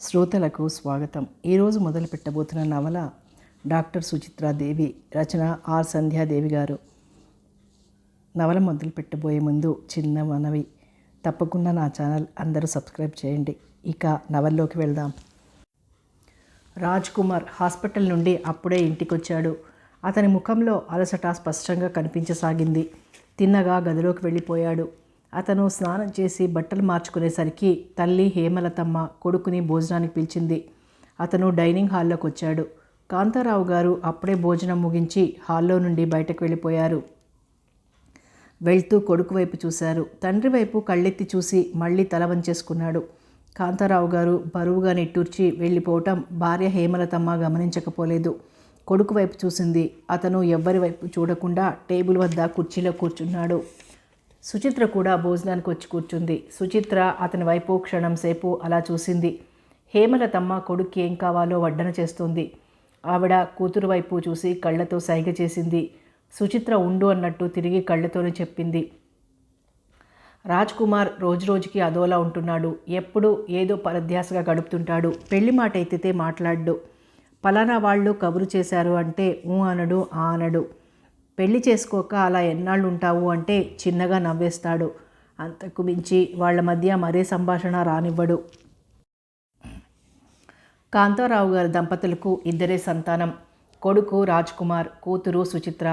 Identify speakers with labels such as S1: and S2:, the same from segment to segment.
S1: శ్రోతలకు స్వాగతం. ఈరోజు మొదలు పెట్టబోతున్న నవల డాక్టర్ సుచిత్రాదేవి, రచన ఆర్ సంధ్యాదేవి గారు. నవల మొదలు పెట్టబోయే ముందు చిన్న మనవి, తప్పకుండా నా ఛానల్ అందరూ సబ్స్క్రైబ్ చేయండి. ఇక నవల్లోకి వెళ్దాం. రాజ్ కుమార్ హాస్పిటల్ నుండి అప్పుడే ఇంటికొచ్చాడు. అతని ముఖంలో అలసట స్పష్టంగా కనిపించసాగింది. తిన్నగా గదిలోకి వెళ్ళిపోయాడు. అతను స్నానం చేసి బట్టలు మార్చుకునేసరికి తల్లి హేమలతమ్మ కొడుకుని భోజనానికి పిలిచింది. అతను డైనింగ్ హాల్లోకి వచ్చాడు. కాంతారావు గారు అప్పుడే భోజనం ముగించి హాల్లో నుండి బయటకు వెళ్ళిపోయారు. వెళ్తూ కొడుకు వైపు చూశారు. తండ్రి వైపు కళ్ళెత్తి చూసి మళ్ళీ తల వంచేసుకున్నాడు. కాంతారావు గారు బరువుగా నిట్టూర్చి వెళ్ళిపోవటం భార్య హేమలతమ్మ గమనించకపోలేదు. కొడుకు వైపు చూసింది. అతను ఎవ్వరి వైపు చూడకుండా టేబుల్ వద్ద కుర్చీలో కూర్చున్నాడు. సుచిత్ర కూడా భోజనానికి వచ్చి కూర్చుంది. సుచిత్ర అతని వైపు క్షణం సేపు అలా చూసింది. హేమలతమ్మ కొడుక్కి ఏం కావాలో వడ్డన చేస్తోంది. ఆవిడ కూతురు వైపు చూసి కళ్ళతో సైగ చేసింది. సుచిత్ర ఉండు అన్నట్టు తిరిగి కళ్ళతోనే చెప్పింది. రాజ్ కుమార్ రోజురోజుకి అదోలా ఉంటున్నాడు. ఎప్పుడు ఏదో పరధ్యాసగా గడుపుతుంటాడు. పెళ్లి మాట ఎత్తితే మాట్లాడ్డు. పలానా వాళ్ళు కబురు చేశారు అంటే ఊ అనడు, ఆ అనడు. పెళ్లి చేసుకోక అలా ఎన్నాళ్ళు ఉంటావు అంటే చిన్నగా నవ్వేస్తాడు. అంతకు మించి వాళ్ళ మధ్య మరే సంభాషణ రానివ్వడు. కాంతారావు గారి దంపతులకు ఇద్దరే సంతానం. కొడుకు రాజ్ కుమార్, కూతురు సుచిత్ర.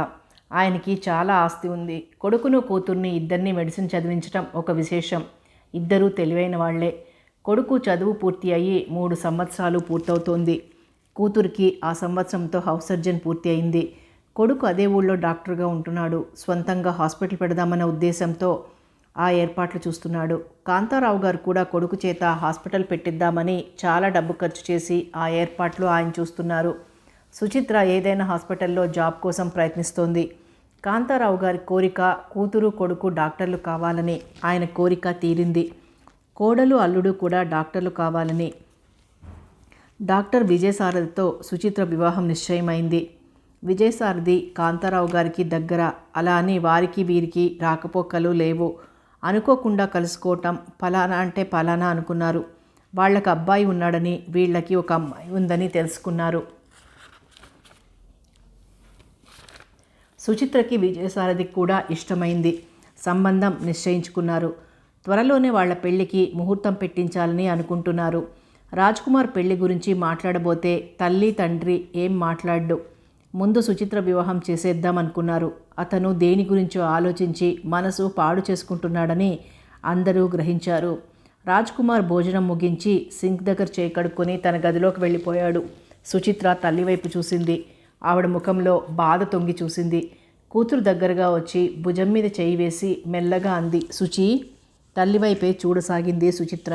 S1: ఆయనకి చాలా ఆస్తి ఉంది. కొడుకును కూతుర్ని ఇద్దరిని మెడిసిన్ చదివించడం ఒక విశేషం. ఇద్దరూ తెలివైన వాళ్లే. కొడుకు చదువు పూర్తి అయ్యి 3 సంవత్సరాలు పూర్తవుతోంది. కూతురికి ఆ సంవత్సరంతో హౌస్ సర్జన్ పూర్తి అయింది. కొడుకు అదే ఊళ్ళో డాక్టర్గా ఉంటున్నాడు. స్వంతంగా హాస్పిటల్ పెడదామన్న ఉద్దేశంతో ఆ ఏర్పాట్లు చూస్తున్నాడు. కాంతారావు గారు కూడా కొడుకు చేత హాస్పిటల్ పెట్టిద్దామని చాలా డబ్బు ఖర్చు చేసి ఆ ఏర్పాట్లు ఆయన చూస్తున్నారు. సుచిత్ర ఏదైనా హాస్పిటల్లో జాబ్ కోసం ప్రయత్నిస్తోంది. కాంతారావు గారి కోరిక కూతురు కొడుకు డాక్టర్లు కావాలని. ఆయన కోరిక తీరింది. కోడలు అల్లుడు కూడా డాక్టర్లు కావాలని. డాక్టర్ విజయసారథితో సుచిత్ర వివాహం నిశ్చయమైంది. విజయసారథి కాంతారావు గారికి దగ్గర. అలా అని వారికి వీరికి రాకపోకలు లేవు. అనుకోకుండా కలుసుకోవటం. ఫలానా అంటే ఫలానా అనుకున్నారు. వాళ్ళకి అబ్బాయి ఉన్నాడని, వీళ్ళకి ఒక అమ్మాయి ఉందని తెలుసుకున్నారు. సుచిత్రకి విజయసారథికి కూడా ఇష్టమైంది. సంబంధం నిశ్చయించుకున్నారు. త్వరలోనే వాళ్ళ పెళ్లికి ముహూర్తం పెట్టించాలని అనుకుంటున్నారు. రాజ్ కుమార్ పెళ్లి గురించి మాట్లాడబోతే తల్లి తండ్రి ఏం మాట్లాడ్డు. ముందు సుచిత్ర వివాహం చేసేద్దాం అనుకున్నారు. అతను దేని గురించో ఆలోచించి మనసు పాడు చేసుకుంటున్నాడని అందరూ గ్రహించారు. రాజ్ కుమార్ భోజనం ముగించి సింక్ దగ్గర చేయి కడుక్కొని తన గదిలోకి వెళ్ళిపోయాడు. సుచిత్ర తల్లి వైపు చూసింది. ఆవిడ ముఖంలో బాధ తొంగి చూసింది. కూతురు దగ్గరగా వచ్చి భుజం మీద చేయి వేసి మెల్లగా అంది, సుచి. తల్లి వైపే చూడసాగింది సుచిత్ర.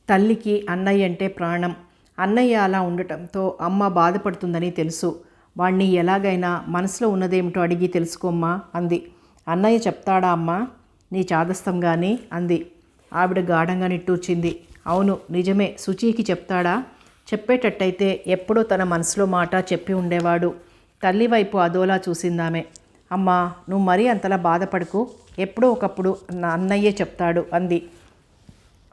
S1: తల్లికి అన్నయ్య అంటే ప్రాణం. అన్నయ్య అలా ఉండటంతో అమ్మ బాధపడుతుందని తెలుసు. వాణ్ణి ఎలాగైనా మనసులో ఉన్నదేమిటో అడిగి తెలుసుకోమ్మా అంది. అన్నయ్య చెప్తాడా అమ్మా నీ చాదస్తంగాని అంది. ఆవిడ గాఢంగా నిట్టూర్చింది. అవును నిజమే, సుచికి చెప్తాడా? చెప్పేటట్టయితే ఎప్పుడో తన మనసులో మాట చెప్పి ఉండేవాడు. తల్లి వైపు అదోలా చూసిందామె. అమ్మా నువ్వు మరీ అంతలా బాధపడకు, ఎప్పుడో ఒకప్పుడు అన్నయ్యే చెప్తాడు అంది.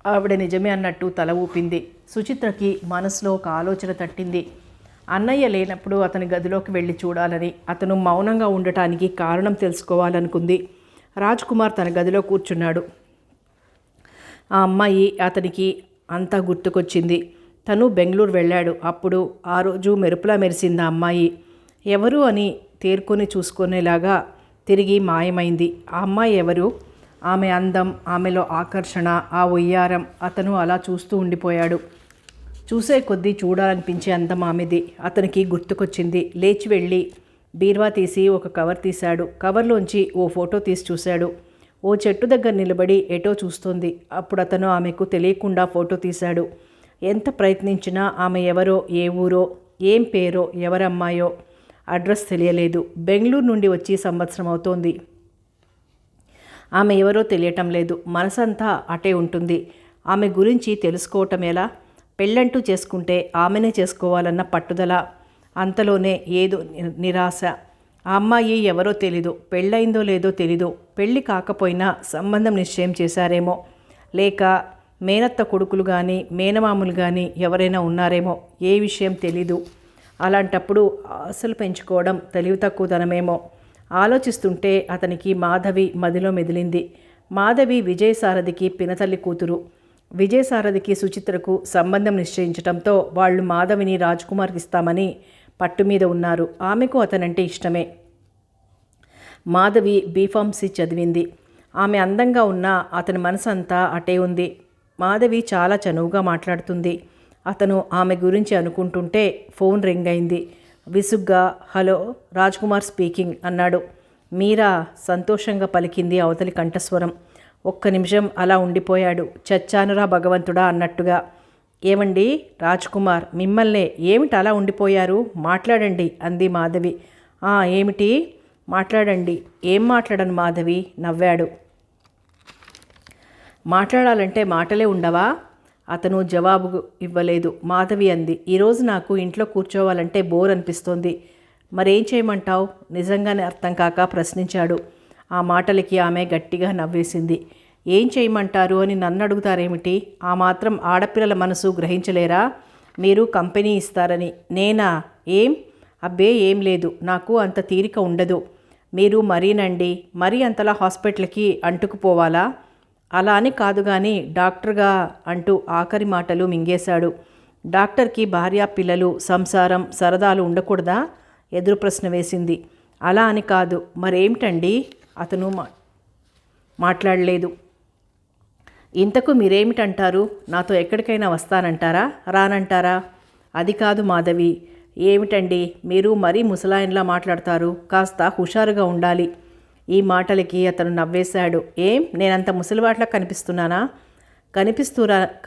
S1: ఆవిడ నిజమే అన్నట్టు తల ఊపింది. సుచిత్రకి మనసులో ఒక ఆలోచన తట్టింది. అన్నయ్య లేనప్పుడు అతని గదిలోకి వెళ్ళి చూడాలని, అతను మౌనంగా ఉండటానికి కారణం తెలుసుకోవాలనుకుంది. రాజ్ కుమార్ తన గదిలో కూర్చున్నాడు. ఆ అమ్మాయి అతనికి అంతా గుర్తుకొచ్చింది. తను బెంగళూరు వెళ్ళాడు. అప్పుడు ఆ రోజు మెరుపులా మెరిసింది ఆ అమ్మాయి. ఎవరు అని తేరుకొని చూసుకునేలాగా తిరిగి మాయమైంది. ఆ అమ్మాయి ఎవరు? ఆమె అందం, ఆమెలో ఆకర్షణ, ఆ ఒయ్యారం. అతను అలా చూస్తూ ఉండిపోయాడు. చూసే కొద్దీ చూడాలనిపించే అందం ఆమెది. అతనికి గుర్తుకొచ్చింది. లేచి వెళ్ళి బీర్వా తీసి ఒక కవర్ తీశాడు. కవర్లోంచి ఓ ఫోటో తీసి చూశాడు. ఓ చెట్టు దగ్గర నిలబడి ఎటో చూస్తోంది. అప్పుడు అతను ఆమెకు తెలియకుండా ఫోటో తీశాడు. ఎంత ప్రయత్నించినా ఆమె ఎవరో, ఏ ఊరో, ఏం పేరో, ఎవరమ్మాయో అడ్రస్ తెలియలేదు. బెంగళూరు నుండి వచ్చి సంవత్సరం అవుతోంది. ఆమె ఎవరో తెలియటం లేదు. మనసంతా అటే ఉంటుంది. ఆమె గురించి తెలుసుకోవటం ఎలా? పెళ్ళంటూ చేసుకుంటే ఆమెనే చేసుకోవాలన్న పట్టుదల. అంతలోనే ఏదో నిరాశ. ఆ అమ్మాయి ఎవరో తెలీదు. పెళ్ళయిందో లేదో తెలీదు. పెళ్ళి కాకపోయినా సంబంధం నిశ్చయం చేశారేమో. లేక మేనత్త కొడుకులు కానీ మేనమామలు కానీ ఎవరైనా ఉన్నారేమో, ఏ విషయం తెలీదు. అలాంటప్పుడు ఆశలు పెంచుకోవడం తెలివి తక్కువతనమేమో. ఆలోచిస్తుంటే అతనికి మాధవి మదిలో మెదిలింది. మాధవి విజయసారథికి పినతల్లి కూతురు. విజయసారథికి సుచిత్రకు సంబంధం నిశ్చయించడంతో వాళ్ళు మాధవిని రాజ్కుమార్కి ఇస్తామని పట్టు మీద ఉన్నారు. ఆమెకు అతనంటే ఇష్టమే. మాధవి బీఫార్మసీ చదివింది. ఆమె అందంగా ఉన్న అతని మనసంతా అటే ఉంది. మాధవి చాలా చనువుగా మాట్లాడుతుంది. అతను ఆమె గురించి అనుకుంటుంటే ఫోన్ రింగ్ అయింది. విసుగ్గా హలో రాజ్కుమార్ స్పీకింగ్ అన్నాడు. మీరా సంతోషంగా పలికింది అవతలి కంఠస్వరం. ఒక్క నిమిషం అలా ఉండిపోయాడు. చచ్చానురా భగవంతుడా అన్నట్టుగా. ఏమండి రాజ్కుమార్, మిమ్మల్నే, ఏమిటి అలా ఉండిపోయారు, మాట్లాడండి అంది మాధవి. ఏమిటి మాట్లాడండి? ఏం మాట్లాడను మాధవి నవ్వాడు. మాట్లాడాలంటే మాటలే ఉండవా? అతను జవాబు ఇవ్వలేదు. మాధవి అంది, ఈరోజు నాకు ఇంట్లో కూర్చోవాలంటే బోర్ అనిపిస్తోంది. మరేం చేయమంటావు? నిజంగానే అర్థం కాక ప్రశ్నించాడు. ఆ మాటలకి ఆమె గట్టిగా నవ్వేసింది. ఏం చేయమంటారు అని నన్ను అడుగుతారేమిటి? ఆ మాత్రం ఆడపిల్లల మనసు గ్రహించలేరా? మీరు కంపెనీ ఇస్తారని. నేనా? ఏం? అబ్బే ఏం లేదు, నాకు అంత తీరిక ఉండదు. మీరు మరీనండి, మరీ అంతలా హాస్పిటల్కి అంటుకుపోవాలా? అలా అని కాదు కానీ డాక్టర్గా అంటూ ఆఖరి మాటలు మింగేశాడు. డాక్టర్కి భార్య పిల్లలు సంసారం సరదాలు ఉండకూడదా? ఎదురు ప్రశ్న వేసింది. అలా అని కాదు. మరేమిటండి? అతను మాట్లాడలేదు. ఇంతకు మీరేమిటంటారు? నాతో ఎక్కడికైనా వస్తానంటారా, రానంటారా? అది కాదు మాధవి. ఏమిటండి మీరు మరీ ముసలాయన్లా మాట్లాడతారు, కాస్త హుషారుగా ఉండాలి. ఈ మాటలకి అతను నవ్వేశాడు. ఏం, నేనంత ముసలివాట్లా కనిపిస్తున్నానా?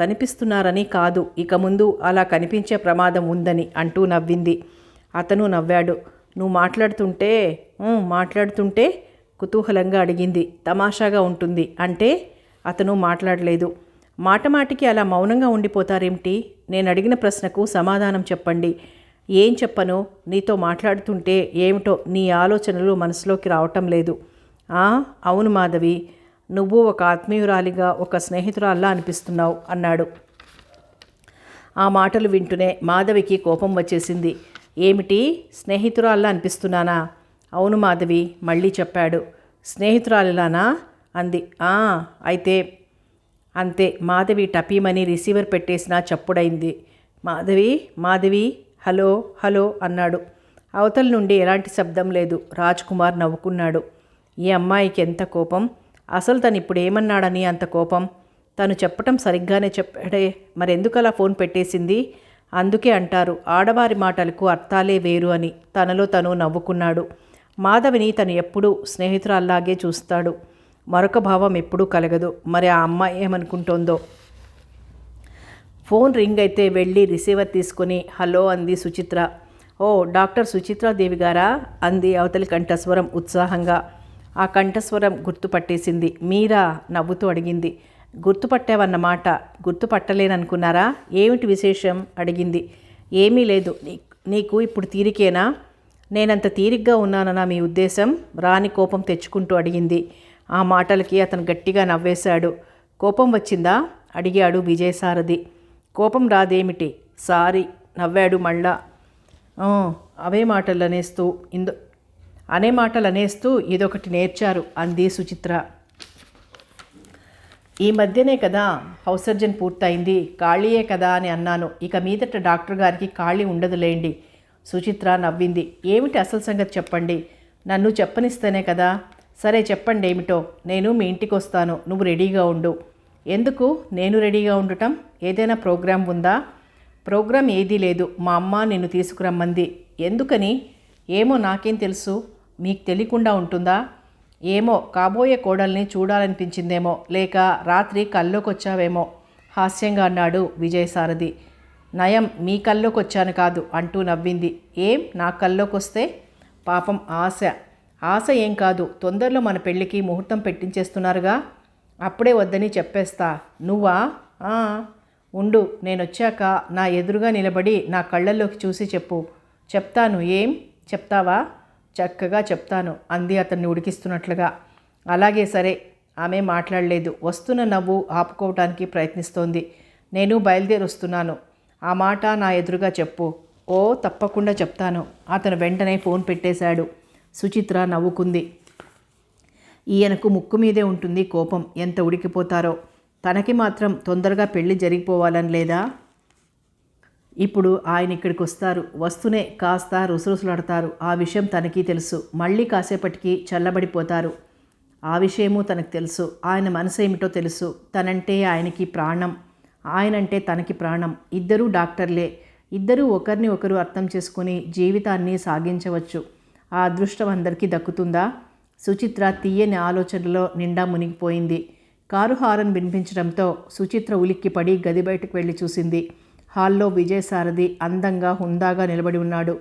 S1: కనిపిస్తున్నారని కాదు, ఇక ముందు అలా కనిపించే ప్రమాదం ఉందని అంటూ నవ్వింది. అతను నవ్వాడు. నువ్వు మాట్లాడుతుంటే కుతూహలంగా అడిగింది. తమాషాగా ఉంటుంది అంటే? అతను మాట్లాడలేదు. మాటమాటికి అలా మౌనంగా ఉండిపోతారేమిటి? నేను అడిగిన ప్రశ్నకు సమాధానం చెప్పండి. ఏం చెప్పను? నీతో మాట్లాడుతుంటే ఏమిటో నీ ఆలోచనలు మనసులోకి రావటం లేదు. అవును మాధవి, నువ్వు ఒక ఆత్మీయురాలిగా, ఒక స్నేహితురాల్లా అనిపిస్తున్నావు అన్నాడు. ఆ మాటలు వింటూనే మాధవికి కోపం వచ్చేసింది. ఏమిటి, స్నేహితురాల్లా అనిపిస్తున్నానా? అవును మాధవి, మళ్ళీ చెప్పాడు. స్నేహితురాలిలానా అంది. అయితే అంతే. మాధవి టపీమని రిసీవర్ పెట్టేసినా చప్పుడైంది. మాధవి హలో హలో అన్నాడు. అవతల నుండి ఎలాంటి శబ్దం లేదు. రాజ్కుమార్ నవ్వుకున్నాడు. ఈ అమ్మాయికి ఎంత కోపం! అసలు తను ఇప్పుడు ఏమన్నాడని అంత కోపం? తను చెప్పటం సరిగ్గానే చెప్పాడే, మరెందుకలా ఫోన్ పెట్టేసింది? అందుకే అంటారు ఆడవారి మాటలకు అర్థాలే వేరు అని. తనలో తను నవ్వుకున్నాడు. మాధవిని తను ఎప్పుడూ స్నేహితురాల్లాగే చూస్తాడు. మరొక భావం ఎప్పుడూ కలగదు. మరి ఆ అమ్మాయి ఏమనుకుంటోందో. ఫోన్ రింగ్ అయితే వెళ్ళి రిసీవర్ తీసుకొని హలో అంది సుచిత్ర. ఓ డాక్టర్ సుచిత్రాదేవి గారా అంది అవతలి కంఠస్వరం ఉత్సాహంగా. ఆ కంఠస్వరం గుర్తుపట్టేసింది. మీరా నవ్వుతూ అడిగింది. గుర్తుపట్టావన్నమాట. గుర్తుపట్టలేననుకున్నారా? ఏమిటి విశేషం అడిగింది. ఏమీ లేదు. నీకు ఇప్పుడు తీరికేనా? నేనంత తీరిగ్గా ఉన్నానన్నా మీ ఉద్దేశం? రాని కోపం తెచ్చుకుంటూ అడిగింది. ఆ మాటలకి అతను గట్టిగా నవ్వేశాడు. కోపం వచ్చిందా అడిగాడు విజయసారథి. కోపం రాదేమిటి? సారీ నవ్వాడు మళ్ళా. అనే మాటలు అనేస్తూ ఇదొకటి నేర్చారు అంది సుచిత్ర. ఈ మధ్యనే కదా హౌస్ సర్జన్ పూర్తయింది, ఖాళీయే కదా అని అన్నాను. ఇక మీదట డాక్టర్ గారికి ఖాళీ ఉండదులేండి. సుచిత్ర నవ్వింది. ఏమిటి అసలు సంగతి చెప్పండి. నన్ను చెప్పనిస్తేనే కదా. సరే చెప్పండి ఏమిటో. నేను మీ ఇంటికి వస్తాను, నువ్వు రెడీగా ఉండు. ఎందుకు నేను రెడీగా ఉండటం? ఏదైనా ప్రోగ్రాం ఉందా? ప్రోగ్రాం ఏదీ లేదు. మా అమ్మ నిన్ను తీసుకురమ్మంది. ఎందుకని? ఏమో నాకేం తెలుసు. మీకు తెలియకుండా ఉంటుందా? ఏమో, కాబోయే కోడల్ని చూడాలనిపించిందేమో, లేక రాత్రి కల్లోకి వచ్చావేమో హాస్యంగా అన్నాడు విజయసారథి. నయం మీ కల్లోకి వచ్చాను కాదు అంటూ నవ్వింది. ఏం నా కల్లోకి వస్తే? పాపం ఆశ ఏం కాదు. తొందరలో మన పెళ్ళికి ముహూర్తం పెట్టించేస్తున్నారుగా, అప్పుడే వద్దని చెప్పేస్తా. నువ్వా? ఉండు, నేనొచ్చాక నా ఎదురుగా నిలబడి నా కళ్ళల్లోకి చూసి చెప్పు. చెప్తాను. ఏం చెప్తావా? చక్కగా చెప్తాను అంది అతన్ని ఉడికిస్తున్నట్లుగా. అలాగే సరే ఆమె మాట్లాడలేదు. వస్తున్న నవ్వు ఆపుకోవటానికి ప్రయత్నిస్తోంది. నేను బయలుదేరి వస్తున్నాను. ఆ మాట నా ఎదురుగా చెప్పు. ఓ తప్పకుండా చెప్తాను. అతను వెంటనే ఫోన్ పెట్టేశాడు. సుచిత్ర నవ్వుకుంది. ఈయనకు ముక్కు మీదే ఉంటుంది కోపం. ఎంత ఉడికిపోతారో. తనకి మాత్రం తొందరగా పెళ్లి జరిగిపోవాలని లేదా? ఇప్పుడు ఆయన ఇక్కడికి వస్తారు. వస్తూనే కాస్త రుసరుసలాడతారు. ఆ విషయం తనకి తెలుసు. మళ్ళీ కాసేపటికి చల్లబడిపోతారు. ఆ విషయము తనకు తెలుసు. ఆయన మనసు ఏమిటో తెలుసు. తనంటే ఆయనకి ప్రాణం, ఆయనంటే తనకి ప్రాణం. ఇద్దరూ డాక్టర్లే. ఇద్దరూ ఒకరిని ఒకరు అర్థం చేసుకుని జీవితాన్ని సాగించవచ్చు. ఆ అదృష్టం అందరికీ దక్కుతుందా? సుచిత్ర తీయని ఆలోచనలో నిండా మునిగిపోయింది. కారు హారన్ వినిపించడంతో సుచిత్ర ఉలిక్కిపడి గది బయటకు వెళ్ళి చూసింది. హాల్లో విజయసారథి అందంగా హుందాగా నిలబడి ఉన్నాడు.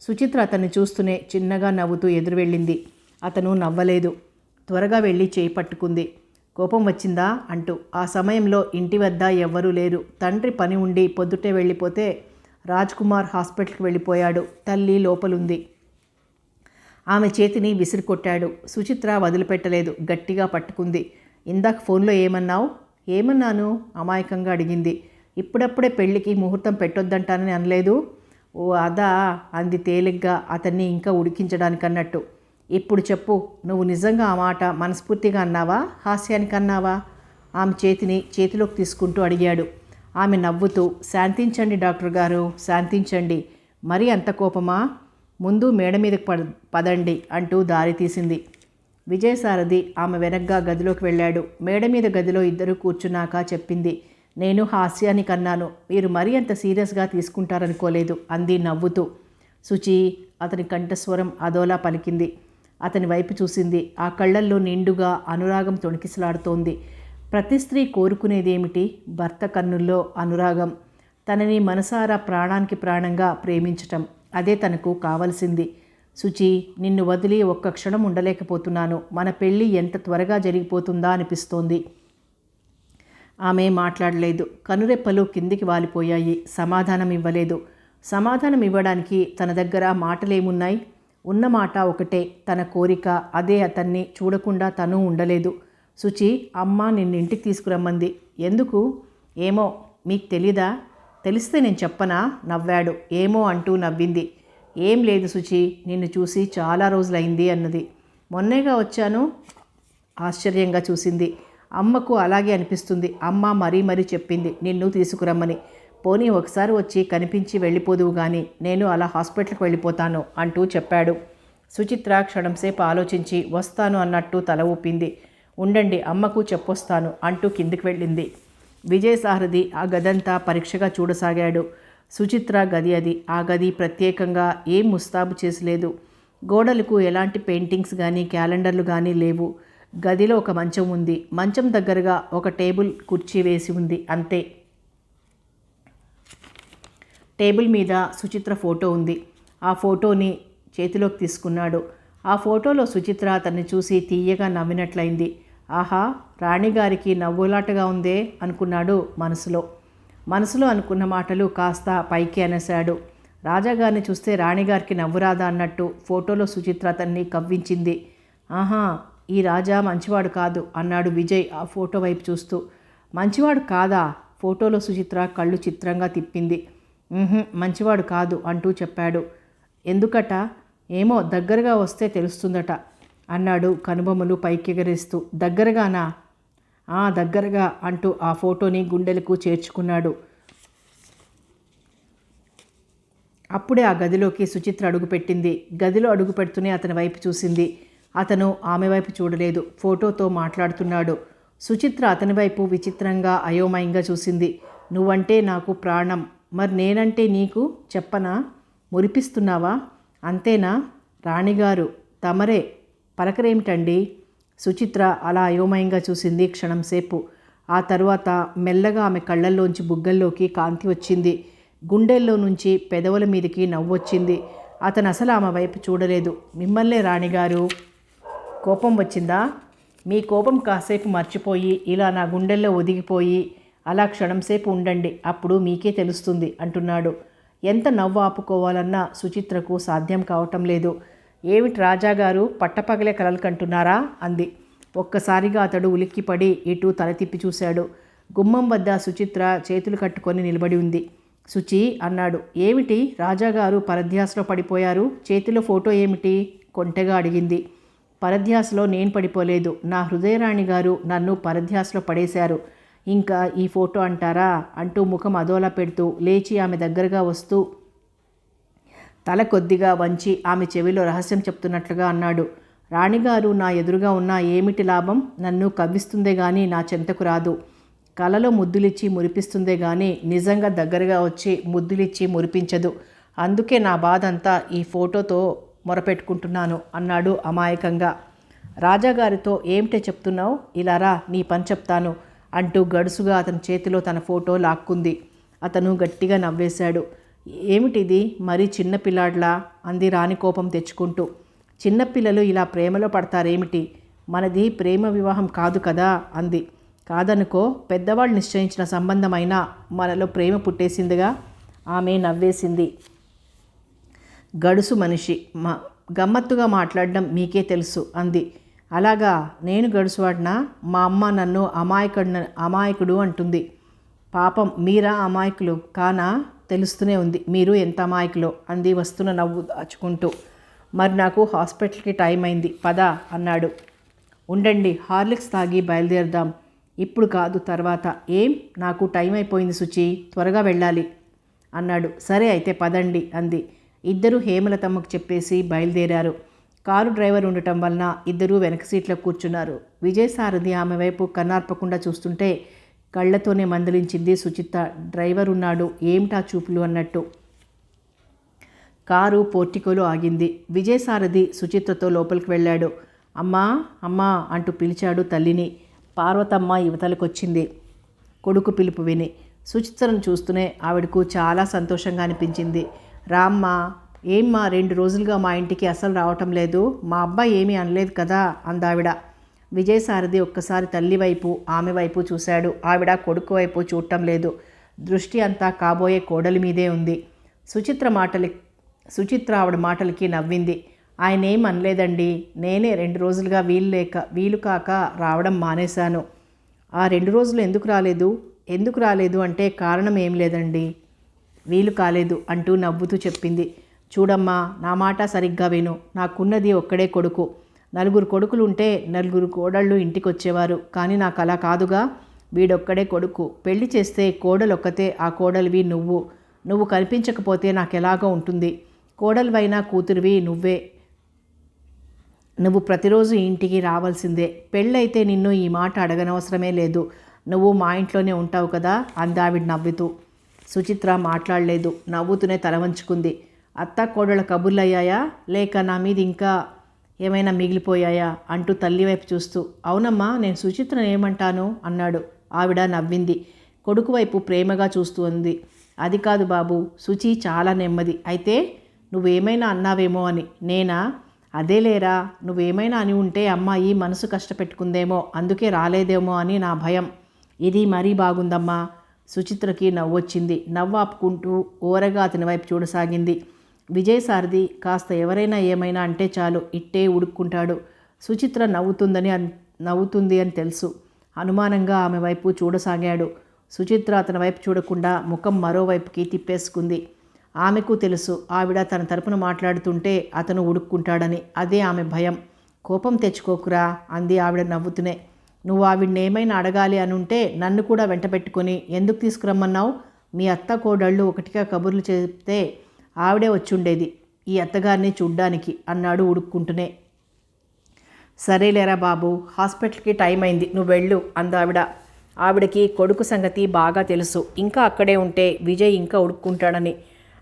S1: సుచిత్ర అతన్ని చూస్తూనే చిన్నగా నవ్వుతూ ఎదురు వెళ్ళింది. అతను నవ్వలేదు. త్వరగా వెళ్ళి చేయి పట్టుకుంది. కోపం వచ్చిందా అంటూ. ఆ సమయంలో ఇంటి వద్ద ఎవ్వరూ లేరు. తండ్రి పని ఉండి పొద్దుటే వెళ్ళిపోతే రాజ్కుమార్ హాస్పిటల్కి వెళ్ళిపోయాడు. తల్లి లోపలుంది. ఆమె చేతిని విసిరికొట్టాడు. సుచిత్ర వదిలిపెట్టలేదు. గట్టిగా పట్టుకుంది. ఇందాక ఫోన్లో ఏమన్నావు? ఏమన్నాను? అమాయకంగా అడిగింది. ఇప్పుడప్పుడే పెళ్ళికి ముహూర్తం పెట్టొద్దంటానని అనలేదు. ఓ అదా అంది తేలిగ్గా, అతన్ని ఇంకా ఉడికించడానికన్నట్టు. ఇప్పుడు చెప్పు, నువ్వు నిజంగా ఆ మాట మనస్ఫూర్తిగా అన్నావా, హాస్యానికి అన్నావా? ఆమె చేతిని చేతిలోకి తీసుకుంటూ అడిగాడు. ఆమె నవ్వుతూ, శాంతించండి డాక్టర్ గారు, శాంతించండి. మరీ అంత కోపమా? ముందు మేడ మీదకి పదండి అంటూ దారి తీసింది. విజయసారథి ఆమె వెనగ్గా గదిలోకి వెళ్ళాడు. మేడ మీద గదిలో ఇద్దరు కూర్చున్నాక చెప్పింది. నేను హాస్యానికి అన్నాను. మీరు మరీ అంత సీరియస్గా తీసుకుంటారనుకోలేదు అంది నవ్వుతూ. సుచి, అతని కంఠస్వరం అదోలా పలికింది. అతని వైపు చూసింది. ఆ కళ్ళల్లో నిండుగా అనురాగం తొణికిసలాడుతోంది. ప్రతి స్త్రీ కోరుకునేదేమిటి? భర్త కన్నుల్లో అనురాగం. తనని మనసారా ప్రాణానికి ప్రాణంగా ప్రేమించటం. అదే తనకు కావలసింది. సుచి, నిన్ను వదిలి ఒక్క క్షణం ఉండలేకపోతున్నాను. మన పెళ్ళి ఎంత త్వరగా జరిగిపోతుందా అనిపిస్తోంది. ఆమె మాట్లాడలేదు. కనురెప్పలు కిందికి వాలిపోయాయి. సమాధానం ఇవ్వలేదు. సమాధానం ఇవ్వడానికి తన దగ్గర మాటలేమున్నాయి? ఉన్న మాట ఒకటే, తన కోరిక. అదే అతన్ని చూడకుండా తను ఉండలేదు. సుచి, అమ్మ నిన్నింటికి తీసుకురమ్మంది. ఎందుకు? ఏమో, మీకు తెలీదా? తెలిస్తే నేను చెప్పనా? నవ్వాడు. ఏమో అంటూ నవ్వింది. ఏం లేదు సుచి, నిన్ను చూసి చాలా రోజులైంది అన్నది. మొన్నేగా వచ్చాను. ఆశ్చర్యంగా చూసింది. అమ్మకు అలాగే అనిపిస్తుంది. అమ్మ మరీ చెప్పింది నిన్ను తీసుకురమ్మని. పోనీ ఒకసారి వచ్చి కనిపించి వెళ్ళిపోదువు గాని, నేను అలా హాస్పిటల్కి వెళ్ళిపోతాను అంటూ చెప్పాడు. సుచిత్ర క్షణంసేపు ఆలోచించి వస్తాను అన్నట్టు తల ఊపింది. ఉండండి, అమ్మకు చెప్పొస్తాను అంటూ కిందికి వెళ్ళింది. విజయసారథి ఆ గదంతా పరీక్షగా చూడసాగాడు. సుచిత్ర గది అది. ఆ గది ప్రత్యేకంగా ఏం ముస్తాబు చేసలేదు. గోడలకు ఎలాంటి పెయింటింగ్స్ కానీ క్యాలెండర్లు కానీ లేవు. గదిలో ఒక మంచం ఉంది. మంచం దగ్గరగా ఒక టేబుల్ కుర్చీ వేసి ఉంది, అంతే. టేబుల్ మీద సుచిత్ర ఫోటో ఉంది. ఆ ఫోటోని చేతిలోకి తీసుకున్నాడు. ఆ ఫోటోలో సుచిత్ర అతన్ని చూసి తీయగా నవ్వినట్లయింది. ఆహా, రాణిగారికి నవ్వులాటగా ఉందే అనుకున్నాడు మనసులో అనుకున్న మాటలు కాస్త పైకి అనేశాడు. రాజాగారిని చూస్తే రాణిగారికి నవ్వురాదా అన్నట్టు ఫోటోలో సుచిత్ర అతన్ని కవ్వించింది. ఆహా, ఈ రాజా మంచివాడు కాదు అన్నాడు విజయ్ ఆ ఫోటో వైపు చూస్తూ. మంచివాడు కాదా? ఫోటోలో సుచిత్ర కళ్ళు చిత్రంగా తిప్పింది. మంచివాడు కాదు అంటూ చెప్పాడు. ఎందుకట? ఏమో, దగ్గరగా వస్తే తెలుస్తుందట అన్నాడు కనుబొమ్మలు పైకెగరేస్తూ. దగ్గరగానా? దగ్గరగా అంటూ ఆ ఫోటోని గుండెలకు చేర్చుకున్నాడు. అప్పుడే ఆ గదిలోకి సుచిత్ర అడుగుపెట్టింది. గదిలో అడుగు పెడుతూనే అతని వైపు చూసింది. అతను ఆమె వైపు చూడలేదు. ఫోటోతో మాట్లాడుతున్నాడు. సుచిత్ర అతని వైపు విచిత్రంగా అయోమయంగా చూసింది. నువ్వంటే నాకు ప్రాణం, మరి నేనంటే నీకు చెప్పనా? మురిపిస్తున్నావా? అంతేనా? రాణిగారు తమరే, పలకరేమిటండి? సుచిత్ర అలా అయోమయంగా చూసింది క్షణంసేపు. ఆ తరువాత మెల్లగా ఆమె కళ్ళల్లోంచి బుగ్గల్లోకి కాంతి వచ్చింది. గుండెల్లో నుంచి పెదవుల మీదకి నవ్వొచ్చింది. అతను అసలు ఆమె వైపు చూడలేదు. మిమ్మల్నే రాణిగారు. కోపం వచ్చిందా? మీ కోపం కాసేపు మర్చిపోయి ఇలా నా గుండెల్లో ఒదిగిపోయి అలా క్షణంసేపు ఉండండి, అప్పుడు మీకే తెలుస్తుంది అంటున్నాడు. ఎంత నవ్వు ఆపుకోవాలన్నా సుచిత్రకు సాధ్యం కావటం లేదు. ఏమిటి రాజాగారు, పట్టపగలే కలలు కంటున్నారా అంది. ఒక్కసారిగా అతడు ఉలిక్కిపడి ఇటు తల తిప్పి చూశాడు. గుమ్మం వద్ద సుచిత్ర చేతులు కట్టుకొని నిలబడి ఉంది. సుచి అన్నాడు. ఏమిటి రాజాగారు పరధ్యాసలో పడిపోయారు? చేతిలో ఫోటో ఏమిటి? కొంటెగా అడిగింది. పరధ్యాసలో నేను పడిపోలేదు. నా హృదయరాణి గారు నన్ను పరధ్యాసలో పడేశారు. ఇంకా ఈ ఫోటో అంటారా అంటూ ముఖం అదోలా పెడుతూ లేచి ఆమె దగ్గరగా వస్తూ తల కొద్దిగా వంచి ఆమె చెవిలో రహస్యం చెప్తున్నట్లుగా అన్నాడు. రాణిగారు నా ఎదురుగా ఉన్న ఏమిటి లాభం? నన్ను కవ్విస్తుందే గాని నా చెంతకు రాదు. కలలో ముద్దులిచ్చి మురిపిస్తుందే గాని నిజంగా దగ్గరగా వచ్చి ముద్దులిచ్చి మురిపించదు. అందుకే నా బాధ అంతా ఈ ఫోటోతో మొరపెట్టుకుంటున్నాను అన్నాడు అమాయకంగా. రాజాగారితో ఏమిటే చెప్తున్నావు? ఇలా రా, నీ పని చెప్తాను అంటూ గడుసుగా అతని చేతిలో తన ఫోటో లాక్కుంది. అతను గట్టిగా నవ్వేశాడు. ఏమిటిది మరీ చిన్నపిల్లాడ్లా అంది రాణి కోపం తెచ్చుకుంటూ. చిన్నపిల్లలు ఇలా ప్రేమలో పడతారేమిటి? మనది ప్రేమ వివాహం కాదు కదా అంది. కాదనుకో, పెద్దవాళ్ళు నిశ్చయించిన సంబంధమైనా మనలో ప్రేమ పుట్టేసిందిగా. ఆమె నవ్వేసింది. గడుసు మనిషి గమ్మత్తుగా మాట్లాడడం మీకే తెలుసు అంది. అలాగా, నేను గడుసువాడినా? మా అమ్మ నన్ను అమాయకుడు అంటుంది. పాపం మీరా అమాయకులు కానా? తెలుస్తూనే ఉంది మీరు ఎంత అమాయకులో అంది వస్తున్న నవ్వు దాచుకుంటూ. మరి నాకు హాస్పిటల్కి టైం అయింది, పద అన్నాడు. ఉండండి, హార్లిక్స్ తాగి బయలుదేరదాం. ఇప్పుడు కాదు, తర్వాత. ఏం? నాకు టైం అయిపోయింది సుచి, త్వరగా వెళ్ళాలి అన్నాడు. సరే అయితే పదండి అంది. ఇద్దరూ హేమలతమ్మకు చెప్పేసి బయలుదేరారు. కారు డ్రైవర్ ఉండటం వలన ఇద్దరూ వెనక సీట్లో కూర్చున్నారు. విజయసారథి ఆమె వైపు కన్నార్పకుండా చూస్తుంటే కళ్లతోనే మందలించింది సుచిత్ర. డ్రైవర్ ఉన్నాడు, ఏమిటా చూపులు అన్నట్టు. కారు పోర్టికోలో ఆగింది. విజయసారథి సుచిత్రతో లోపలికి వెళ్ళాడు. అమ్మా అమ్మా అంటూ పిలిచాడు తల్లిని. పార్వతమ్మ యువతలకొచ్చింది కొడుకు పిలుపు విని. సుచిత్రను చూస్తూనే ఆవిడకు చాలా సంతోషంగా అనిపించింది. రామ్మ, ఏమ్మా 2 రోజులుగా మా ఇంటికి అసలు రావటం లేదు? మా అబ్బాయి ఏమీ అనలేదు కదా అందావిడ. విజయసారథి ఒక్కసారి తల్లి వైపు ఆమె వైపు చూశాడు. ఆవిడ కొడుకు వైపు చూడటం లేదు. దృష్టి అంతా కాబోయే కోడలి మీదే ఉంది. సుచిత్ర ఆవిడ మాటలకి నవ్వింది. ఆయన ఏం అనలేదండి. నేనే 2 రోజులుగా వీలు కాక రావడం మానేశాను. ఆ 2 రోజులు ఎందుకు రాలేదు అంటే కారణం ఏం లేదండి, వీలు కాలేదు అంటూ నవ్వుతూ చెప్పింది. చూడమ్మా, నా మాట సరిగ్గా విను. నాకున్నది ఒక్కడే కొడుకు. 4 కొడుకులు ఉంటే 4 కోడళ్ళు ఇంటికి వచ్చేవారు. కానీ నాకు అలా కాదుగా. వీడొక్కడే కొడుకు. పెళ్లి చేస్తే కోడలొక్కతే. ఆ కోడలివి నువ్వు కనిపించకపోతే నాకెలాగో ఉంటుంది. కోడలివైనా కూతురివి నువ్వే. నువ్వు ప్రతిరోజు ఇంటికి రావాల్సిందే. పెళ్ళైతే నిన్ను ఈ మాట అడగనవసరమే లేదు. నువ్వు మా ఇంట్లోనే ఉంటావు కదా అందావిడ నవ్వుతూ. సుచిత్ర మాట్లాడలేదు. నవ్వుతూనే తల వంచుకుంది. అత్త కోడళ్ళ కబుర్లయ్యాయా, లేక నా మీద ఇంకా ఏమైనా మిగిలిపోయాయా అంటూ తల్లి వైపు చూస్తూ. అవునమ్మా, నేను సుచిత్రను ఏమంటాను అన్నాడు. ఆవిడ నవ్వింది. కొడుకు వైపు ప్రేమగా చూస్తూ ఉంది. అది కాదు బాబు, సుచి చాలా నెమ్మది. అయితే నువ్వేమైనా అన్నావేమో అని. నేనా? అదేలేరా, నువ్వేమైనా అని ఉంటే అమ్మాయి మనసు కష్టపెట్టుకుందేమో, అందుకే రాలేదేమో అని నా భయం. ఇది మరీ బాగుందమ్మా. సుచిత్రకి నవ్వొచ్చింది. నవ్వాపుకుంటూ ఓరగా అతని వైపు చూడసాగింది. విజయసారథి కాస్త ఎవరైనా ఏమైనా అంటే చాలు ఇట్టే ఉడుక్కుంటాడు. సుచిత్ర నవ్వుతుంది అని తెలుసు. అనుమానంగా ఆమె వైపు చూడసాగాడు. సుచిత్ర అతని వైపు చూడకుండా ముఖం మరోవైపుకి తిప్పేసుకుంది. ఆమెకు తెలుసు ఆవిడ తన తరపున మాట్లాడుతుంటే అతను ఉడుక్కుంటాడని. అదే ఆమె భయం. కోపం తెచ్చుకోకురా అంది ఆవిడ నవ్వుతూనే. నువ్వు ఆవిడని ఏమైనా అడగాలి అని ఉంటే నన్ను కూడా వెంటబెట్టుకొని ఎందుకు తీసుకురమ్మన్నావు? మీ అత్త కోడళ్ళు ఒకటిగా కబుర్లు చెప్తే ఆవిడే వచ్చుండేది ఈ అత్తగారిని చూడ్డానికి అన్నాడు ఉడుక్కుంటూనే. సరేలేరా బాబు, హాస్పిటల్కి టైం అయింది, నువ్వు వెళ్ళు అందావిడ. ఆవిడకి కొడుకు సంగతి బాగా తెలుసు. ఇంకా అక్కడే ఉంటే విజయ్ ఇంకా ఉడుక్కుంటాడని.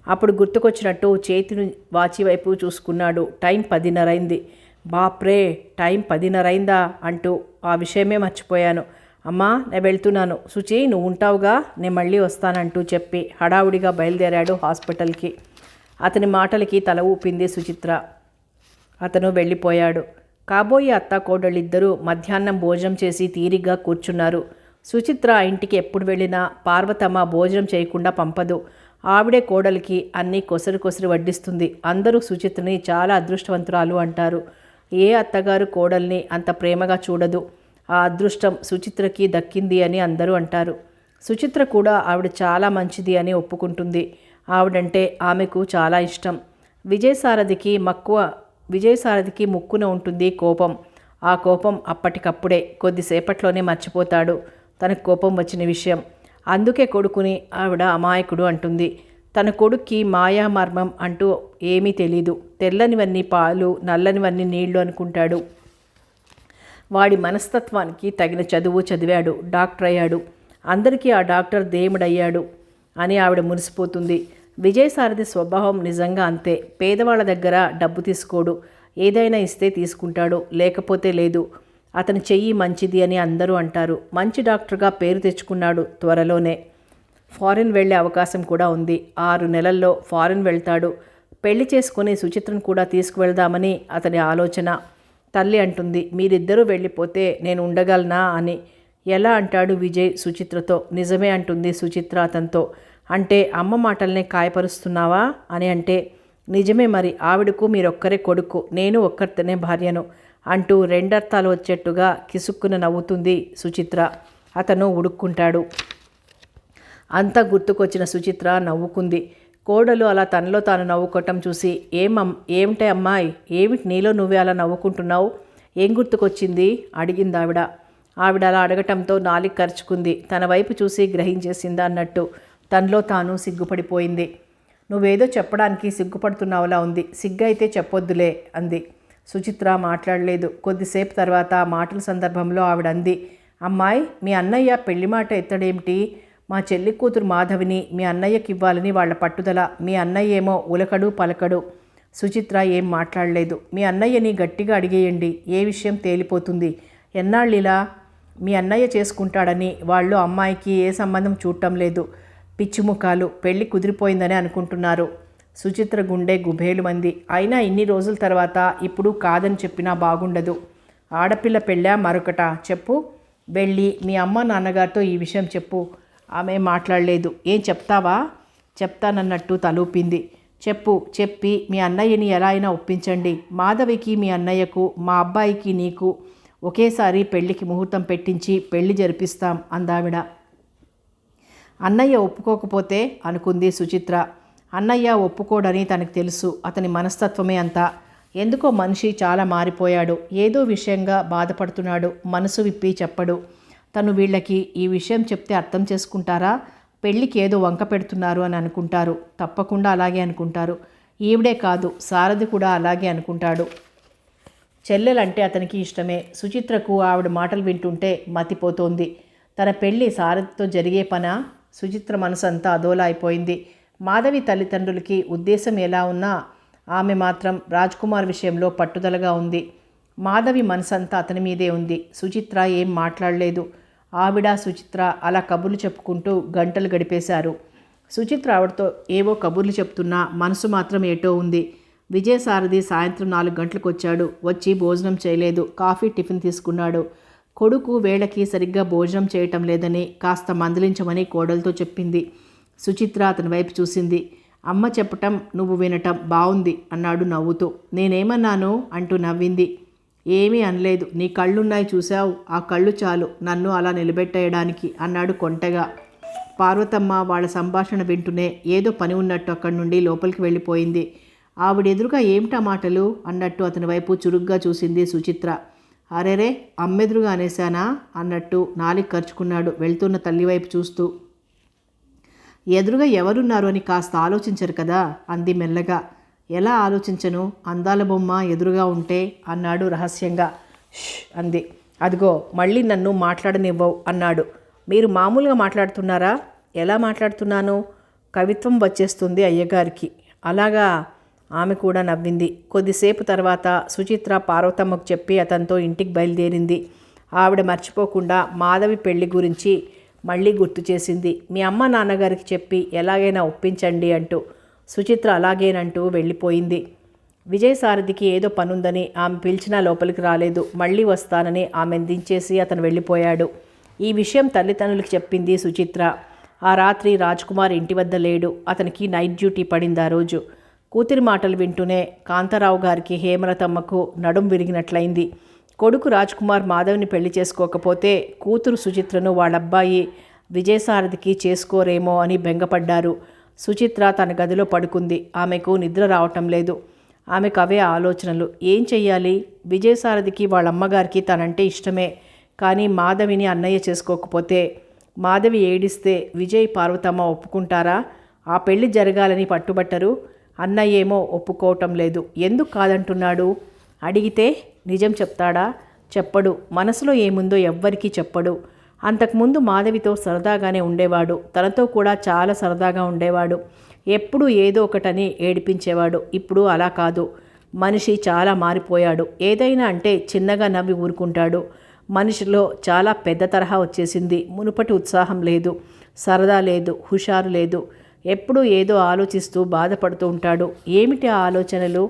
S1: అప్పుడు గుర్తుకొచ్చినట్టు చేతిని వాచి వైపు చూసుకున్నాడు. టైం 10:30 అయింది. బాప్రే, టైం 10:30 అయిందా అంటూ ఆ విషయమే మర్చిపోయాను. అమ్మా, నేను వెళ్తున్నాను. సుచి, నువ్వు ఉంటావుగా, నేను మళ్ళీ వస్తానంటూ చెప్పి హడావుడిగా బయలుదేరాడు హాస్పిటల్కి. అతని మాటలకి తల ఊపింది సుచిత్ర. అతను వెళ్ళిపోయాడు. కాబోయే అత్త కోడళ్ళిద్దరూ మధ్యాహ్నం భోజనం చేసి తీరిగ్గా కూర్చున్నారు. సుచిత్ర ఇంటికి ఎప్పుడు వెళ్ళినా పార్వతమ్మ భోజనం చేయకుండా పంపదు. ఆవిడే కోడలికి అన్నీ కొసరు వడ్డిస్తుంది. అందరూ సుచిత్రని చాలా అదృష్టవంతురాలు అంటారు. ఏ అత్తగారు కోడల్ని అంత ప్రేమగా చూడదు. ఆ అదృష్టం సుచిత్రకి దక్కింది అని అందరూ అంటారు. సుచిత్ర కూడా ఆవిడ చాలా మంచిది అని ఒప్పుకుంటుంది. ఆవిడంటే ఆమెకు చాలా ఇష్టం. విజయసారథికి ముక్కున ఉంటుంది కోపం. ఆ కోపం అప్పటికప్పుడే కొద్దిసేపట్లోనే మర్చిపోతాడు తనకు కోపం వచ్చిన విషయం. అందుకే కొడుకుని ఆవిడ అమాయకుడు అంటుంది. తన కొడుక్కి మాయామర్మం అంటూ ఏమీ తెలీదు. తెల్లనివన్నీ పాలు, నల్లనివన్నీ నీళ్లు అనుకుంటాడు. వాడి మనస్తత్వానికి తగిన చదువు చదివాడు, డాక్టర్ అయ్యాడు. అందరికీ ఆ డాక్టర్ దేవుడయ్యాడు అని ఆవిడ మురిసిపోతుంది. విజయసారథి స్వభావం నిజంగా అంతే. పేదవాళ్ళ దగ్గర డబ్బు తీసుకోడు. ఏదైనా ఇస్తే తీసుకుంటాడు, లేకపోతే లేదు. అతని చెయ్యి మంచిది అని అందరూ అంటారు. మంచి డాక్టర్గా పేరు తెచ్చుకున్నాడు. త్వరలోనే ఫారిన్ వెళ్ళే అవకాశం కూడా ఉంది. 6 నెలల్లో ఫారిన్ వెళ్తాడు. పెళ్లి చేసుకుని సుచిత్రను కూడా తీసుకువెళ్దామని అతని ఆలోచన. తల్లి అంటుంది, మీరిద్దరూ వెళ్ళిపోతే నేను ఉండగలనా అని. ఎలా అంటాడు విజయ్ సుచిత్రతో. నిజమే అంటుంది సుచిత్ర అతనితో. అంటే అమ్మ మాటల్నే కాయపరుస్తున్నావా అని. అంటే నిజమే మరి. ఆవిడకు మీరొక్కరే కొడుకు, నేను ఒక్కరితోనే భార్యను అంటూ రెండర్థాలు వచ్చేట్టుగా కిసుక్కున నవ్వుతుంది సుచిత్ర. అతను ఉడుక్కుంటాడు. అంతా గుర్తుకొచ్చిన సుచిత్ర నవ్వుకుంది. కోడలు అలా తనలో తాను నవ్వుకోవటం చూసి ఏమిటే అమ్మాయి, ఏమిటి నీలో నువ్వే అలా నవ్వుకుంటున్నావు? ఏం గుర్తుకొచ్చింది అడిగింది ఆవిడ. ఆవిడ అలా అడగటంతో నాలిక ఖర్చుకుంది. తన వైపు చూసి గ్రహించేసిందా అన్నట్టు తనలో తాను సిగ్గుపడిపోయింది. నువ్వేదో చెప్పడానికి సిగ్గుపడుతున్నావులా ఉంది. సిగ్గైతే చెప్పొద్దులే అంది. సుచిత్ర మాట్లాడలేదు. కొద్దిసేపు తర్వాత మాటల సందర్భంలో ఆవిడ అంది, అమ్మాయి, మీ అన్నయ్య పెళ్లి మాట ఎత్తడేమిటి? మా చెల్లి కూతురు మాధవిని మీ అన్నయ్యకి ఇవ్వాలని వాళ్ళ పట్టుదల. మీ అన్నయ్య ఏమో ఉలకడు పలకడు. సుచిత్ర ఏం మాట్లాడలేదు. మీ అన్నయ్యని గట్టిగా అడిగేయండి, ఏ విషయం తేలిపోతుంది. ఎన్నాళ్ళిలా? మీ అన్నయ్య చేసుకుంటాడని వాళ్ళు అమ్మాయికి ఏ సంబంధం చూడటం లేదు. పిచ్చిముఖాలు, పెళ్లి కుదిరిపోయిందని అనుకుంటున్నారు. సుచిత్ర గుండె గుబేలు మంది. అయినా ఇన్ని రోజుల తర్వాత ఇప్పుడు కాదని చెప్పినా బాగుండదు. ఆడపిల్ల పెళ్ళా మరొకట? చెప్పు. వెళ్ళి మీ అమ్మ నాన్నగారితో ఈ విషయం చెప్పు. ఆమె మాట్లాడలేదు. ఏం చెప్తావా? చెప్తానన్నట్టు తలూపింది. చెప్పి మీ అన్నయ్యని ఎలా అయినా ఒప్పించండి. మాధవికి మీ అన్నయ్యకు, మా అబ్బాయికి నీకు ఒకేసారి పెళ్లికి ముహూర్తం పెట్టించి పెళ్లి జరిపిస్తాం అందావిడ. అన్నయ్య ఒప్పుకోకపోతే అనుకుంది సుచిత్ర. అన్నయ్య ఒప్పుకోడని తనకు తెలుసు. అతని మనస్తత్వమే అంతా. ఎందుకో మనిషి చాలా మారిపోయాడు. ఏదో విషయంగా బాధపడుతున్నాడు. మనసు విప్పి చెప్పడు. తను వీళ్ళకి ఈ విషయం చెప్తే అర్థం చేసుకుంటారా? పెళ్ళికి ఏదో వంక పెడుతున్నారు అని అనుకుంటారు. తప్పకుండా అలాగే అనుకుంటారు. ఈవిడే కాదు, సారథి కూడా అలాగే అనుకుంటాడు. చెల్లెలంటే అతనికి ఇష్టమే. సుచిత్రకు ఆవిడ మాటలు వింటుంటే మతిపోతోంది. తన పెళ్ళి సారథితో జరిగే పనా? సుచిత్ర మనసంతా అదోలా అయిపోయింది. మాధవి తల్లిదండ్రులకి ఉద్దేశం ఎలా ఉన్నా ఆమె మాత్రం రాజ్కుమార్ విషయంలో పట్టుదలగా ఉంది. మాధవి మనసంతా అతని మీదే ఉంది. సుచిత్ర ఏం మాట్లాడలేదు. ఆవిడ సుచిత్ర అలా కబుర్లు చెప్పుకుంటూ గంటలు గడిపేశారు. సుచిత్ర ఆవిడతో ఏవో కబుర్లు చెప్తున్నా మనసు మాత్రం ఏటో ఉంది. విజయసారథి సాయంత్రం 4 గంటలకు వచ్చాడు. వచ్చి భోజనం చేయలేదు. కాఫీ టిఫిన్ తీసుకున్నాడు. కొడుకు వేళకి సరిగ్గా భోజనం చేయటం లేదని కాస్త మందలించమని కోడలతో చెప్పింది. సుచిత్ర అతని వైపు చూసింది. అమ్మ చెప్పటం నువ్వు వినటం బావుంది అన్నాడు నవ్వుతూ. నేనేమన్నాను అంటూ నవ్వింది. ఏమీ అనలేదు. నీ కళ్ళున్నాయి చూశావు, ఆ కళ్ళు చాలు నన్ను అలా నిలబెట్టేయడానికి అన్నాడు కొంటెగా. పార్వతమ్మ వాళ్ళ సంభాషణ వింటూనే ఏదో పని ఉన్నట్టు అక్కడి నుండి లోపలికి వెళ్ళిపోయింది. ఆవిడెదురుగా ఏమిటా మాటలు అన్నట్టు అతని వైపు చురుగ్గా చూసింది సుచిత్ర. అరెరే, అమ్మెదురుగా అనేశానా అన్నట్టు నాలిక ఖర్చుకున్నాడు వెళ్తున్న తల్లి వైపు చూస్తూ. ఎదురుగా ఎవరున్నారు అని కాస్త ఆలోచించరు కదా అంది మెల్లగా. ఎలా ఆలోచించను, అందాల బొమ్మ ఎదురుగా ఉంటే అన్నాడు రహస్యంగా. ష్ అంది. అదిగో మళ్ళీ నన్ను మాట్లాడనివ్వవు అన్నాడు. మీరు మామూలుగా మాట్లాడుతున్నారా? ఎలా మాట్లాడుతున్నాను? కవిత్వం వచ్చేస్తుంది అయ్యగారికి. అలాగా? ఆమె కూడా నవ్వింది. కొద్దిసేపు తర్వాత సుచిత్ర పార్వతమ్మకు చెప్పి అతనితో ఇంటికి బయలుదేరింది. ఆవిడ మర్చిపోకుండా మాధవి పెళ్లి గురించి మళ్ళీ గుర్తు చేసింది. మీ అమ్మ నాన్నగారికి చెప్పి ఎలాగైనా ఒప్పించండి అంటూ. సుచిత్ర అలాగేనంటూ వెళ్ళిపోయింది. విజయసారథికి ఏదో పనుందని ఆమె పిలిచినా లోపలికి రాలేదు. మళ్ళీ వస్తానని ఆమెను దించేసి అతను వెళ్ళిపోయాడు. ఈ విషయం తల్లిదండ్రులకు చెప్పింది సుచిత్ర. ఆ రాత్రి రాజ్కుమార్ ఇంటి వద్ద లేడు. అతనికి నైట్ డ్యూటీ పడింది ఆ రోజు. కూతురి మాటలు వింటూనే కాంతారావు గారికి హేమలతమ్మకు నడుం విరిగినట్లయింది. కొడుకు రాజ్కుమార్ మాధవ్ని పెళ్లి చేసుకోకపోతే కూతురు సుచిత్రను వాళ్ళబ్బాయి విజయసారథికి చేసుకోరేమో అని బెంగపడ్డారు. సుచిత్ర తన గదిలో పడుకుంది. ఆమెకు నిద్ర రావటం లేదు. ఆమెకు అవే ఆలోచనలు. ఏం చెయ్యాలి? విజయసారథికి వాళ్ళమ్మగారికి తనంటే ఇష్టమే. కానీ మాధవిని అన్నయ్య చేసుకోకపోతే, మాధవి ఏడిస్తే విజయ్ పార్వతమ్మ ఒప్పుకుంటారా? ఆ పెళ్లి జరగాలని పట్టుబట్టరు. అన్నయ్య ఏమో ఒప్పుకోవటం లేదు. ఎందుకు కాదంటున్నాడు? అడిగితే నిజం చెప్తాడా? చెప్పడు. మనసులో ఏముందో ఎవ్వరికీ చెప్పడు. అంతకుముందు మాధవితో సరదాగానే ఉండేవాడు. తనతో కూడా చాలా సరదాగా ఉండేవాడు. ఎప్పుడూ ఏదో ఒకటని ఏడిపించేవాడు. ఇప్పుడు అలా కాదు. మనిషి చాలా మారిపోయాడు. ఏదైనా అంటే చిన్నగా నవ్వి ఊరుకుంటాడు. మనిషిలో చాలా పెద్ద తరహా వచ్చేసింది. మునుపటి ఉత్సాహం లేదు, సరదా లేదు, హుషారు లేదు. ఎప్పుడూ ఏదో ఆలోచిస్తూ బాధపడుతూ ఉంటాడు. ఏమిటి ఆ ఆలోచనలు?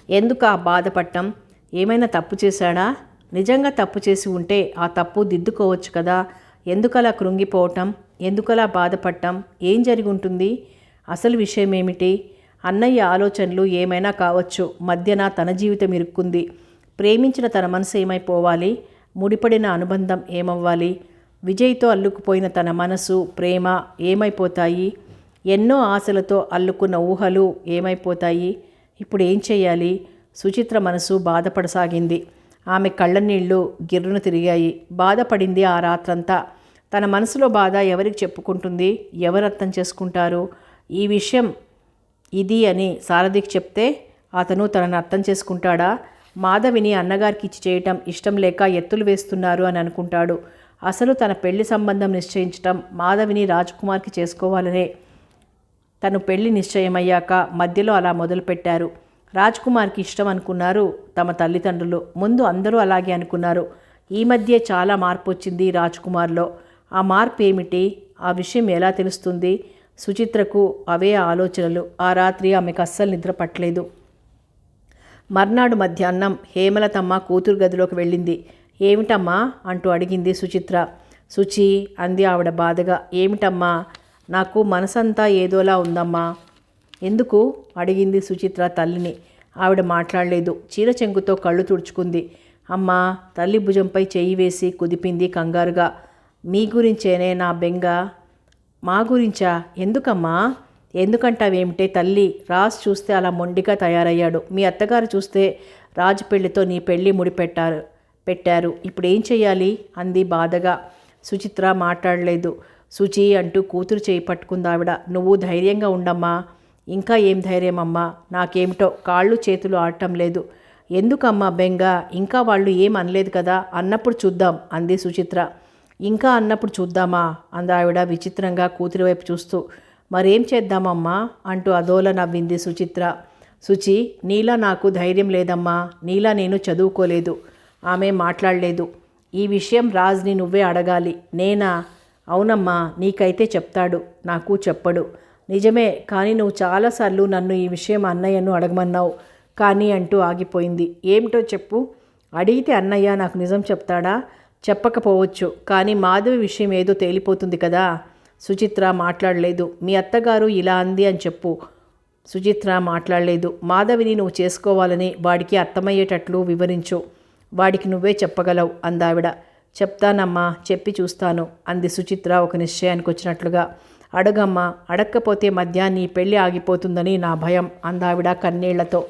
S1: ఎందుకు ఆ బాధపడటం? ఏమైనా తప్పు చేశాడా? నిజంగా తప్పు చేసి ఉంటే ఆ తప్పు దిద్దుకోవచ్చు కదా. ఎందుకలా కృంగిపోవటం? ఎందుకలా బాధపడటం? ఏం జరిగి ఉంటుంది? అసలు విషయం ఏమిటి? అన్నయ్య ఆలోచనలు ఏమైనా కావచ్చు. మధ్యన తన జీవితం ఇరుక్కుంది. ప్రేమించిన తన మనసు ఏమైపోవాలి? ముడిపడిన అనుబంధం ఏమవ్వాలి? విజయ్తో అల్లుకుపోయిన తన మనసు, ప్రేమ ఏమైపోతాయి? ఎన్నో ఆశలతో అల్లుకున్న ఊహలు ఏమైపోతాయి? ఇప్పుడు ఏం చేయాలి? సుచిత్ర మనసు బాధపడసాగింది. ఆమె కళ్ళనీళ్ళు గిర్రున తిరిగాయి. బాధపడింది ఆ రాత్రంతా. తన మనసులో బాధ ఎవరికి చెప్పుకుంటుంది? ఎవరు అర్థం చేసుకుంటారు? ఈ విషయం ఇది అని సారథికి చెప్తే అతను తనను అర్థం చేసుకుంటాడా? మాధవిని అన్నగారికి ఇచ్చి చేయటం ఇష్టం లేక ఎత్తులు వేస్తున్నారు అని అనుకుంటాడు. అసలు తన పెళ్లి సంబంధం నిశ్చయించటం మాధవిని రాజ్కుమార్కి చేసుకోవాలనే. తను పెళ్లి నిశ్చయమయ్యాక మధ్యలో అలా మొదలుపెట్టారు. రాజ్కుమార్కి ఇష్టం అనుకున్నారు తమ తల్లిదండ్రులు. ముందు అందరూ అలాగే అనుకున్నారు. ఈ మధ్య చాలా మార్పు వచ్చింది రాజ్కుమార్లో. ఆ మార్పు ఏమిటి? ఆ విషయం ఎలా తెలుస్తుంది? సుచిత్రకు అవే ఆలోచనలు. ఆ రాత్రి ఆమెకు అస్సలు నిద్ర పట్టలేదు. మర్నాడు మధ్యాహ్నం హేమలతమ్మ కూతురు గదిలోకి వెళ్ళింది. ఏమిటమ్మా అంటూ అడిగింది సుచిత్ర. సుచి అంది ఆవిడ బాధగా. ఏమిటమ్మా? నాకు మనసంతా ఏదోలా ఉందమ్మా. ఎందుకు? అడిగింది సుచిత్ర తల్లిని. ఆవిడ మాట్లాడలేదు. చీర చెంగుతో కళ్ళు తుడుచుకుంది. అమ్మా తల్లి భుజంపై చెయ్యి వేసి కుదిపింది కంగారుగా. మీ గురించేనే నా బెంగ. మా గురించా? ఎందుకమ్మా? ఎందుకంటావేమిటే తల్లి? రాజు చూస్తే అలా మొండిగా తయారయ్యాడు. మీ అత్తగారు చూస్తే రాజు పెళ్లితో నీ పెళ్లి పెట్టారు. ఇప్పుడు ఏం చెయ్యాలి? అంది బాధగా. సుచిత్ర మాట్లాడలేదు. సుచి అంటూ కూతురు చేయి పట్టుకుందావిడ. నువ్వు ధైర్యంగా ఉండమ్మా. ఇంకా ఏం ధైర్యమమ్మా? నాకేమిటో కాళ్ళు చేతులు ఆడటం లేదు. ఎందుకమ్మా బెంగ? ఇంకా వాళ్ళు ఏం అనలేదు కదా. అన్నప్పుడు చూద్దాం అంది సుచిత్ర. ఇంకా అన్నప్పుడు చూద్దామా అందావిడ విచిత్రంగా కూతురి వైపు చూస్తూ. మరేం చేద్దామమ్మా అంటూ అదోలా నవ్వింది సుచిత్ర. సుచి నీలా నాకు ధైర్యం లేదమ్మా. నీలా నేను చదువుకోలేదు. ఆమె మాట్లాడలేదు. ఈ విషయం రాజ్ని నువ్వే అడగాలి. నేనా? అవునమ్మా. నీకైతే చెప్తాడు, నాకు చెప్పడు. నిజమే. కానీ నువ్వు చాలాసార్లు నన్ను ఈ విషయం అన్నయ్యను అడగమన్నావు. కానీ అంటూ ఆగిపోయింది. ఏమిటో చెప్పు. అడిగితే అన్నయ్య నాకు నిజం చెప్తాడా? చెప్పకపోవచ్చు. కానీ మాధవి విషయం ఏదో తేలిపోతుంది కదా. సుచిత్ర మాట్లాడలేదు. మీ అత్తగారు ఇలా అంది అని చెప్పు. సుచిత్ర మాట్లాడలేదు. మాధవిని నువ్వు చేసుకోవాలని వాడికి అర్థమయ్యేటట్లు వివరించు. వాడికి నువ్వే చెప్పగలవు అందావిడ. చెప్తానమ్మా, చెప్పి చూస్తాను అంది సుచిత్ర ఒక నిశ్చయానికి వచ్చినట్లుగా. అడగమ్మా. అడక్కపోతే మధ్య నీ పెళ్ళి ఆగిపోతుందని నా భయం అందావిడ కన్నీళ్లతో.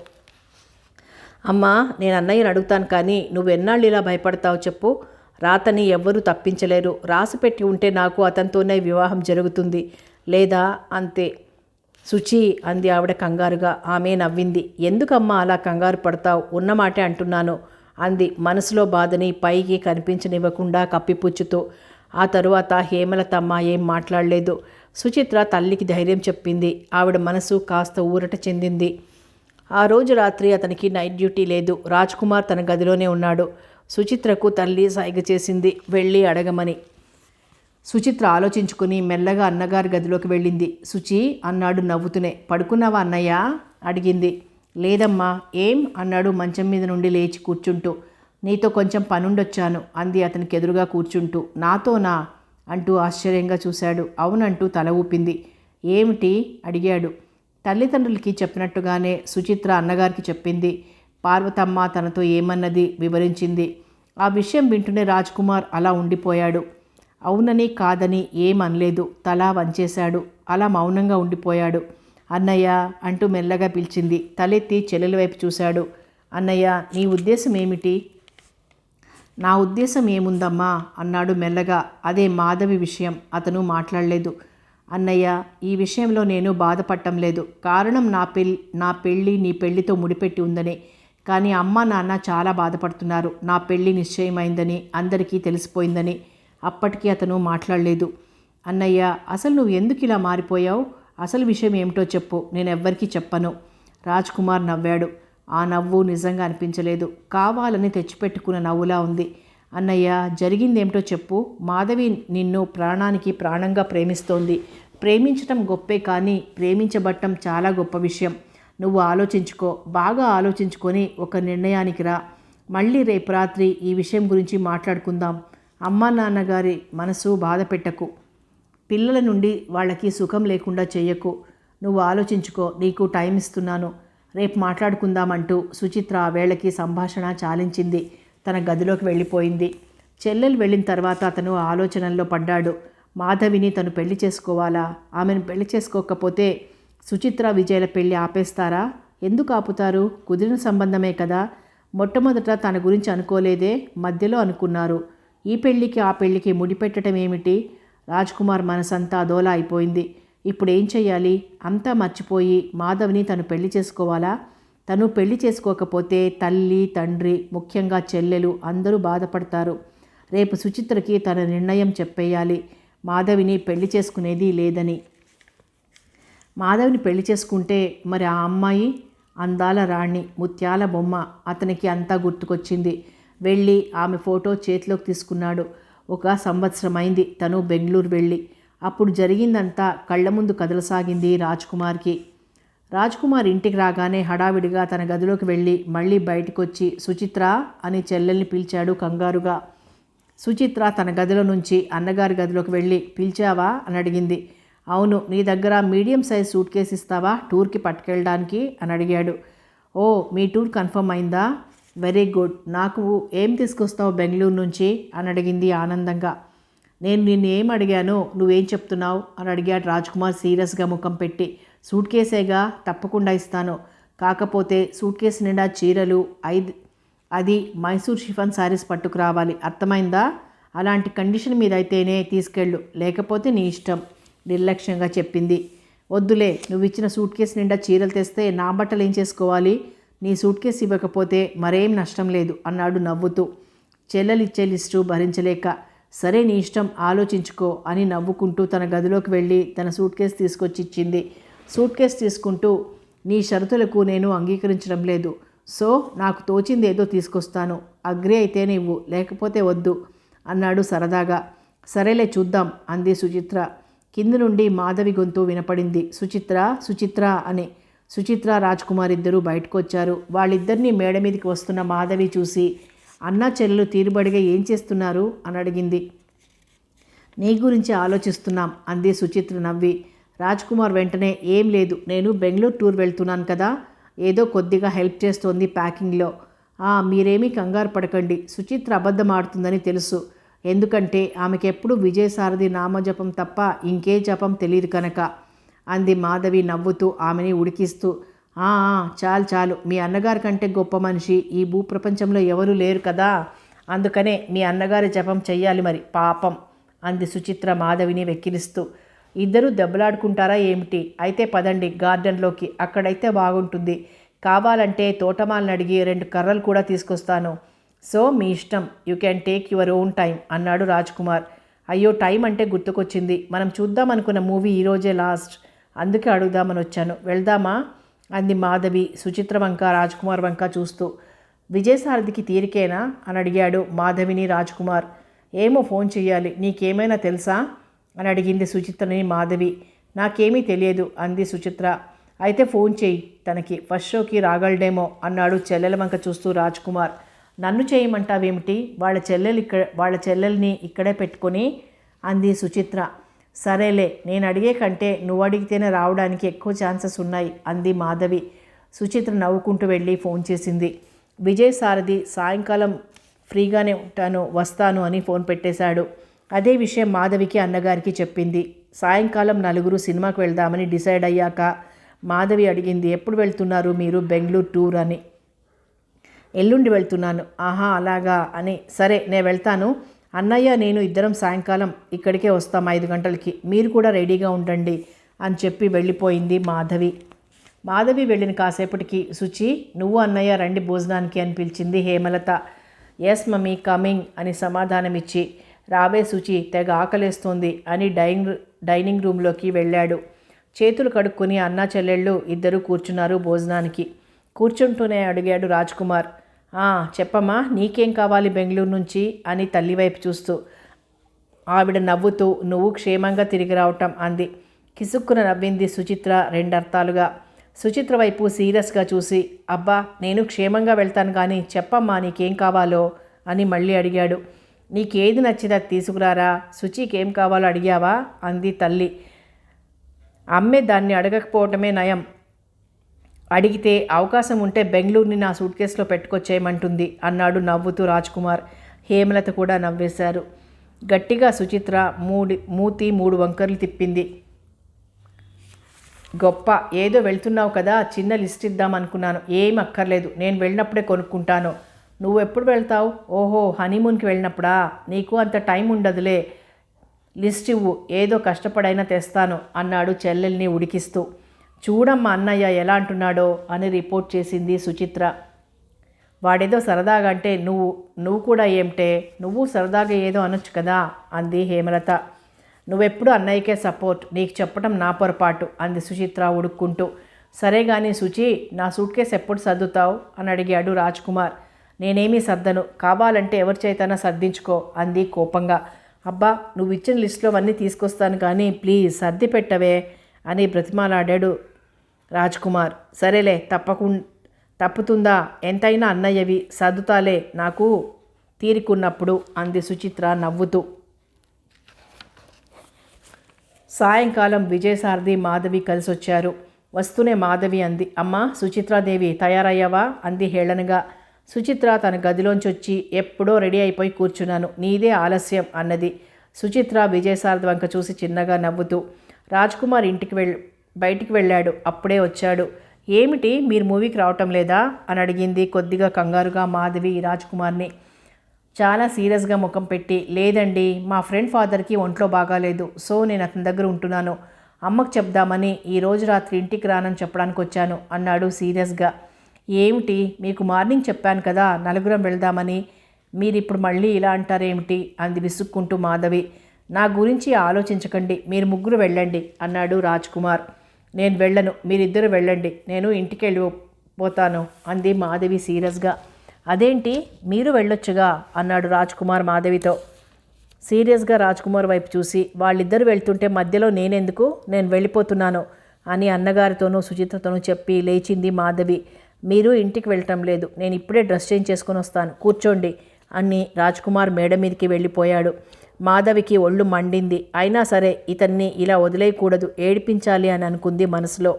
S1: అమ్మా నేను అన్నయ్యని అడుగుతాను కానీ నువ్వెన్నాళ్ళు ఇలా భయపడతావు చెప్పు. రాతని ఎవ్వరూ తప్పించలేరు. రాసిపెట్టి ఉంటే నాకు అతనితోనే వివాహం జరుగుతుంది. లేదా అంతే. సుచి అంది ఆవిడ కంగారుగా. ఆమె నవ్వింది. ఎందుకమ్మా అలా కంగారు పడతావు? ఉన్నమాటే అంటున్నాను అంది మనసులో బాధని పైకి కనిపించనివ్వకుండా కప్పిపుచ్చుతూ. ఆ తరువాత హేమలతమ్మ ఏం మాట్లాడలేదు. సుచిత్ర తల్లికి ధైర్యం చెప్పింది. ఆవిడ మనసు కాస్త ఊరట చెందింది. ఆ రోజు రాత్రి అతనికి నైట్ డ్యూటీ లేదు. రాజ్కుమార్ తన గదిలోనే ఉన్నాడు. సుచిత్రకు తల్లి సైగ చేసింది వెళ్ళి అడగమని. సుచిత్ర ఆలోచించుకుని మెల్లగా అన్నగారి గదిలోకి వెళ్ళింది. సుచి అన్నాడు నవ్వుతూనే. పడుకున్నావా అన్నయ్య అడిగింది. లేదమ్మా. ఏం అన్నాడు మంచం మీద నుండి లేచి కూర్చుంటూ. నీతో కొంచెం పనుండొచ్చాను అంది అతనికి ఎదురుగా కూర్చుంటూ. నాతోనా అంటూ ఆశ్చర్యంగా చూశాడు. అవునంటూ తల ఊపింది. ఏమిటి అడిగాడు. తల్లిదండ్రులకి చెప్పినట్టుగానే సుచిత్ర అన్నగారికి చెప్పింది. పార్వతమ్మ తనతో ఏమన్నది వివరించింది. ఆ విషయం వింటూనే రాజ్కుమార్ అలా ఉండిపోయాడు. అవునని కాదని ఏమనలేదు. తల వంచేశాడు. అలా మౌనంగా ఉండిపోయాడు. అన్నయ్య అంటూ మెల్లగా పిలిచింది. తలెత్తి చెల్లెల వైపు చూశాడు. అన్నయ్య, నీ ఉద్దేశం ఏమిటి? నా ఉద్దేశం ఏముందమ్మా అన్నాడు మెల్లగా. అదే మాధవి విషయం. అతను మాట్లాడలేదు. అన్నయ్య, ఈ విషయంలో నేను బాధపడటం లేదు. కారణం నా పెళ్ళి నీ పెళ్లితో ముడిపెట్టి ఉందని. కానీ అమ్మ నాన్న చాలా బాధపడుతున్నారు. నా పెళ్ళి నిశ్చయమైందని, అందరికీ తెలిసిపోయిందని. అప్పటికీ అతను మాట్లాడలేదు. అన్నయ్య, అసలు నువ్వు ఎందుకు ఇలా మారిపోయావు? అసలు విషయం ఏమిటో చెప్పు. నేను ఎవ్వరికీ చెప్పను. రాజ్కుమార్ నవ్వాడు. ఆ నవ్వు నిజంగా అనిపించలేదు. కావాలని తెచ్చిపెట్టుకున్న నవ్వులా ఉంది. అన్నయ్య, జరిగిందేమిటో చెప్పు. మాధవి నిన్ను ప్రాణానికి ప్రాణంగా ప్రేమిస్తోంది. ప్రేమించటం గొప్పే, కానీ ప్రేమించబట్టం చాలా గొప్ప విషయం. నువ్వు ఆలోచించుకో. బాగా ఆలోచించుకొని ఒక నిర్ణయానికి రా. మళ్ళీ రేపు రాత్రి ఈ విషయం గురించి మాట్లాడుకుందాం. అమ్మా నాన్నగారి మనసు బాధ పెట్టకు. పిల్లల నుండి వాళ్ళకి సుఖం లేకుండా చెయ్యకు. నువ్వు ఆలోచించుకో. నీకు టైం ఇస్తున్నాను. రేపు మాట్లాడుకుందామంటూ సుచిత్ర ఆ వేళకి సంభాషణ చాలించింది. తన గదిలోకి వెళ్ళిపోయింది. చెల్లెలు వెళ్ళిన తర్వాత అతను ఆలోచనల్లో పడ్డాడు. మాధవిని తను పెళ్లి చేసుకోవాలా? ఆమెను పెళ్లి చేసుకోకపోతే సుచిత్ర విజయల పెళ్లి ఆపేస్తారా? ఎందుకు ఆపుతారు? కుదిరిన సంబంధమే కదా. మొట్టమొదట తన గురించి అనుకోలేదే, మధ్యలో అనుకున్నారు. ఈ పెళ్లికి ఆ పెళ్లికి ముడిపెట్టడం ఏమిటి? రాజ్కుమార్ మనసంతా అదోలా అయిపోయింది. ఇప్పుడు ఏం చెయ్యాలి? అంతా మర్చిపోయి మాధవ్ని తను పెళ్లి చేసుకోవాలా? తను పెళ్లి చేసుకోకపోతే తల్లి, తండ్రి, ముఖ్యంగా చెల్లెలు అందరూ బాధపడతారు. రేపు సుచిత్రకి తన నిర్ణయం చెప్పేయాలి. మాధవిని పెళ్లి చేసుకునేది లేదని. మాధవిని పెళ్లి చేసుకుంటే మరి ఆ అమ్మాయి? అందాల రాణి, ముత్యాల బొమ్మ. అతనికి అంతా గుర్తుకొచ్చింది. వెళ్ళి ఆమె ఫోటో చేతిలోకి తీసుకున్నాడు. 1 సంవత్సరం అయింది తను బెంగళూరు వెళ్ళి. అప్పుడు జరిగిందంతా కళ్ళ ముందు కదలసాగింది రాజ్కుమార్కి. రాజ్కుమార్ ఇంటికి రాగానే హడావిడిగా తన గదిలోకి వెళ్ళి మళ్ళీ బయటకొచ్చి సుచిత్ర అని చెల్లెల్ని పిలిచాడు కంగారుగా. సుచిత్ర తన గదిలో నుంచి అన్నగారి గదిలోకి వెళ్ళి, పిలిచావా అని అడిగింది. అవును. నీ దగ్గర మీడియం సైజ్ సూట్ కేసు ఇస్తావా టూర్కి పట్టుకెళ్ళడానికి అని అడిగాడు. ఓ, మీ టూర్ కన్ఫర్మ్ అయిందా? Very good. నాకు ఏం తీసుకొస్తావు బెంగళూరు నుంచి అని అడిగింది ఆనందంగా. నేను నిన్ను ఏం అడిగానో నువ్వేం చెప్తున్నావు అని అడిగాడు రాజ్కుమార్ సీరియస్గా ముఖం పెట్టి. సూట్ కేసేగా, తప్పకుండా ఇస్తాను. కాకపోతే సూట్ కేసు నిండా చీరలు, అది మైసూర్ షిఫాన్ శారీస్ పట్టుకురావాలి. అర్థమైందా? అలాంటి కండిషన్ మీద అయితేనే తీసుకెళ్ళు, లేకపోతే నీ ఇష్టం నిర్లక్ష్యంగా చెప్పింది. వద్దులే, నువ్వు ఇచ్చిన సూట్ కేసు నిండా చీరలు తెస్తే నా బట్టలు ఏం చేసుకోవాలి? నీ సూట్ కేసు ఇవ్వకపోతే మరేం నష్టం లేదు అన్నాడు నవ్వుతూ. చెల్లెలిచ్చే లిస్టు భరించలేక, సరే నీ ఇష్టం, ఆలోచించుకో అని నవ్వుకుంటూ తన గదిలోకి వెళ్ళి తన సూట్ కేసు తీసుకొచ్చి ఇచ్చింది. సూట్ కేసు తీసుకుంటూ, నీ షరతులకు నేను అంగీకరించడం లేదు. సో నాకు తోచింది ఏదో తీసుకొస్తాను. అగ్రి అయితేనే ఇవ్వు, లేకపోతే వద్దు అన్నాడు సరదాగా. సరేలే చూద్దాం అంది సుచిత్ర. కింది నుండి మాధవి గొంతు వినపడింది. సుచిత్ర, సుచిత్ర అని. సుచిత్ర, రాజ్కుమార్ ఇద్దరూ బయటకు వచ్చారు. వాళ్ళిద్దరినీ మేడ మీదకి వస్తున్న మాధవి చూసి, అన్నా చెల్లెలు తీరుబడిగా ఏం చేస్తున్నారు అని అడిగింది. నీ గురించి ఆలోచిస్తున్నాం అంది సుచిత్ర నవ్వి. రాజ్కుమార్ వెంటనే, ఏం లేదు, నేను బెంగళూరు టూర్ వెళ్తున్నాను కదా, ఏదో కొద్దిగా హెల్ప్ చేస్తోంది ప్యాకింగ్లో. మీరేమీ కంగారు పడకండి. సుచిత్ర అబద్ధం ఆడుతుందని తెలుసు. ఎందుకంటే ఆమెకెప్పుడు విజయసారథి నామజపం తప్ప ఇంకే జపం తెలియదు కనుక అంది మాధవి నవ్వుతూ ఆమెని ఉడికిస్తూ. చాలు చాలు, మీ అన్నగారి కంటే గొప్ప మనిషి ఈ భూప్రపంచంలో ఎవరూ లేరు కదా, అందుకనే మీ అన్నగారి జపం చెయ్యాలి మరి, పాపం అంది సుచిత్ర మాధవిని వెక్కిరిస్తూ. ఇద్దరూ దెబ్బలాడుకుంటారా ఏమిటి? అయితే పదండి గార్డెన్లోకి, అక్కడైతే బాగుంటుంది. కావాలంటే తోటమాలను అడిగి 2 కర్రలు కూడా తీసుకొస్తాను. సో మీ ఇష్టం, you can take your own time అన్నాడు రాజ్కుమార్. అయ్యో, టైం అంటే గుర్తుకొచ్చింది. మనం చూద్దాం అనుకున్న మూవీ ఈరోజే లాస్ట్, అందుకే అడుగుదామని వచ్చాను. వెళ్దామా అంది మాధవి సుచిత్ర వంక రాజ్కుమార్ వంక చూస్తూ. విజయసారథికి తీరికేనా అని అడిగాడు మాధవిని రాజ్కుమార్. ఏమో, ఫోన్ చెయ్యాలి. నీకేమైనా తెలుసా అని అడిగింది సుచిత్రని మాధవి. నాకేమీ తెలియదు అంది సుచిత్ర. అయితే ఫోన్ చెయ్యి తనకి, ఫస్ట్ షోకి రాగలడేమో అన్నాడు చెల్లెల వంక చూస్తూ రాజ్కుమార్. నన్ను చేయమంటావేమిటి? వాళ్ళ చెల్లెల్ని ఇక్కడే పెట్టుకొని అంది సుచిత్ర. సరేలే, నేను అడిగే కంటే నువ్వు అడిగితేనే రావడానికి ఎక్కువ ఛాన్సెస్ ఉన్నాయి అంది మాధవి. సుచిత్ర నవ్వుకుంటూ వెళ్ళి ఫోన్ చేసింది. విజయసారథి సాయంకాలం ఫ్రీగానే ఉంటాను, వస్తాను అని ఫోన్ పెట్టేశాడు. అదే విషయం మాధవికి అన్నగారికి చెప్పింది. సాయంకాలం నలుగురు సినిమాకి వెళ్దామని డిసైడ్ అయ్యాక మాధవి అడిగింది, ఎప్పుడు వెళ్తున్నారు మీరు బెంగళూరు టూర్ అని. ఎల్లుండి వెళ్తున్నాను. ఆహా అలాగా అని. సరే నేను వెళ్తాను. అన్నయ్య నేను ఇద్దరం సాయంకాలం ఇక్కడికే వస్తాం 5 గంటలకి. మీరు కూడా రెడీగా ఉండండి అని చెప్పి వెళ్ళిపోయింది మాధవి. మాధవి వెళ్ళిన కాసేపటికి శుచి, నువ్వు అన్నయ్య రండి భోజనానికి అని పిలిచింది హేమలత. ఎస్ మమ్మీ కమింగ్ అని సమాధానమిచ్చి, రావే శుచి తెగ ఆకలేస్తోంది అని డైనింగ్ రూమ్లోకి వెళ్ళాడు. చేతులు కడుక్కొని అన్నా చెల్లెళ్ళు ఇద్దరు కూర్చున్నారు భోజనానికి. కూర్చుంటూనే అడిగాడు రాజ్కుమార్, చెప్పమ్మా నీకేం కావాలి బెంగళూరు నుంచి అని తల్లివైపు చూస్తూ. ఆవిడ నవ్వుతూ, నువ్వు క్షేమంగా తిరిగి రావటం అంది. కిసుక్కున నవ్వింది సుచిత్ర 2 అర్థాలుగా. సుచిత్ర వైపు సీరియస్గా చూసి, అబ్బా నేను క్షేమంగా వెళ్తాను కానీ చెప్పమ్మా నీకేం కావాలో అని మళ్ళీ అడిగాడు. నీకేది నచ్చితే అది తీసుకురారా, శుచికి ఏం కావాలో అడిగావా అంది తల్లి. అమ్మే దాన్ని అడగకపోవటమే నయం. అడిగితే అవకాశం ఉంటే బెంగళూరుని నా సూట్ కేసులో పెట్టుకొచ్చేయమంటుంది అన్నాడు నవ్వుతూ రాజ్కుమార్. హేమలత కూడా నవ్వేశారు. గట్టిగా సుచిత్ర మూతి 3 వంకర్లు తిప్పింది. గొప్ప, ఏదో వెళ్తున్నావు కదా, చిన్న లిస్ట్ ఇద్దామనుకున్నాను. ఏం అక్కర్లేదు, నేను వెళ్ళినప్పుడే కొనుక్కుంటాను. నువ్వు ఎప్పుడు వెళ్తావు? ఓహో హనీమూన్కి వెళ్ళినప్పుడా? నీకు అంత టైం ఉండదులే. లిస్ట్ ఇవ్వు, ఏదో కష్టపడైనా తెస్తాను అన్నాడు చెల్లెల్ని ఉడికిస్తూ. చూడమ్మా అన్నయ్య ఎలా అంటున్నాడో అని రిపోర్ట్ చేసింది సుచిత్ర. వాడేదో సరదాగా అంటే నువ్వు కూడా ఏమిటే, నువ్వు సరదాగా ఏదో అనొచ్చు కదా అంది హేమలత. నువ్వెప్పుడు అన్నయ్యకే సపోర్ట్, నీకు చెప్పడం నా పొరపాటు అంది సుచిత్ర ఉడుక్కుంటూ. సరే కానీ శుచి, నా సూట్ కేసు ఎప్పుడు సర్దుతావు అని అడిగాడు రాజ్కుమార్. నేనేమీ సర్దను, కావాలంటే ఎవరి చేతనా సర్దించుకో అంది కోపంగా. అబ్బా నువ్వు ఇచ్చిన లిస్టులో అన్నీ తీసుకొస్తాను కానీ ప్లీజ్ సర్ది పెట్టవే అని బ్రతిమాలాడాడు రాజ్కుమార్. సరేలే తప్పుతుందా, ఎంతైనా అన్నయ్యవి, సర్దుతాలే నాకు తీరికున్నప్పుడు అంది సుచిత్ర నవ్వుతూ. సాయంకాలం విజయసారథి మాధవి కలిసి వచ్చారు. వస్తూనే మాధవి అంది, అమ్మా సుచిత్రాదేవి తయారయ్యావా అంది హేళనగా. సుచిత్ర తన గదిలోంచి వచ్చి, ఎప్పుడో రెడీ అయిపోయి కూర్చున్నాను, నీదే ఆలస్యం అన్నది. సుచిత్ర విజయసారథి వంక చూసి చిన్నగా నవ్వుతూ, రాజ్కుమార్ బయటికి వెళ్ళాడు, అప్పుడే వచ్చాడు. ఏమిటి మీరు మూవీకి రావటం లేదా అని అడిగింది కొద్దిగా కంగారుగా మాధవి రాజ్కుమార్ని. చాలా సీరియస్గా ముఖం పెట్టి, లేదండి మా ఫ్రెండ్ ఫాదర్కి ఒంట్లో బాగాలేదు, సో నేను అతని దగ్గర ఉంటున్నాను. అమ్మకు చెప్దామని ఈరోజు రాత్రి ఇంటికి రానని చెప్పడానికి వచ్చాను అన్నాడు సీరియస్గా. ఏమిటి, మీకు మార్నింగ్ చెప్పాను కదా నలుగురం వెళ్దామని, మీరిప్పుడు మళ్ళీ ఇలా అంటారేమిటి అంది విసుక్కుంటూ మాధవి. నా గురించి ఆలోచించకండి, మీరు ముగ్గురు వెళ్ళండి అన్నాడు రాజ్కుమార్. నేను వెళ్ళను, మీరిద్దరు వెళ్ళండి, నేను ఇంటికి వెళ్ళిపోతాను అంది మాధవి సీరియస్గా. అదేంటి మీరు వెళ్ళొచ్చుగా అన్నాడు రాజ్కుమార్ మాధవితో. సీరియస్గా రాజ్కుమార్ వైపు చూసి, వాళ్ళిద్దరూ వెళ్తుంటే మధ్యలో నేనెందుకు, నేను వెళ్ళిపోతున్నాను అని అన్నగారితోనూ సుచిత్రతోనూ చెప్పి లేచింది మాధవి. మీరు ఇంటికి వెళ్ళటం లేదు, నేను ఇప్పుడే డ్రెస్ చేంజ్ చేసుకొని వస్తాను, కూర్చోండి అని రాజ్కుమార్ మేడ మీదకి వెళ్ళిపోయాడు. మాధవికి ఒళ్ళు మండింది. అయినా సరే ఇతన్ని ఇలా వదిలేయకూడదు, ఏడిపించాలి అని అనుకుంది మనసులో.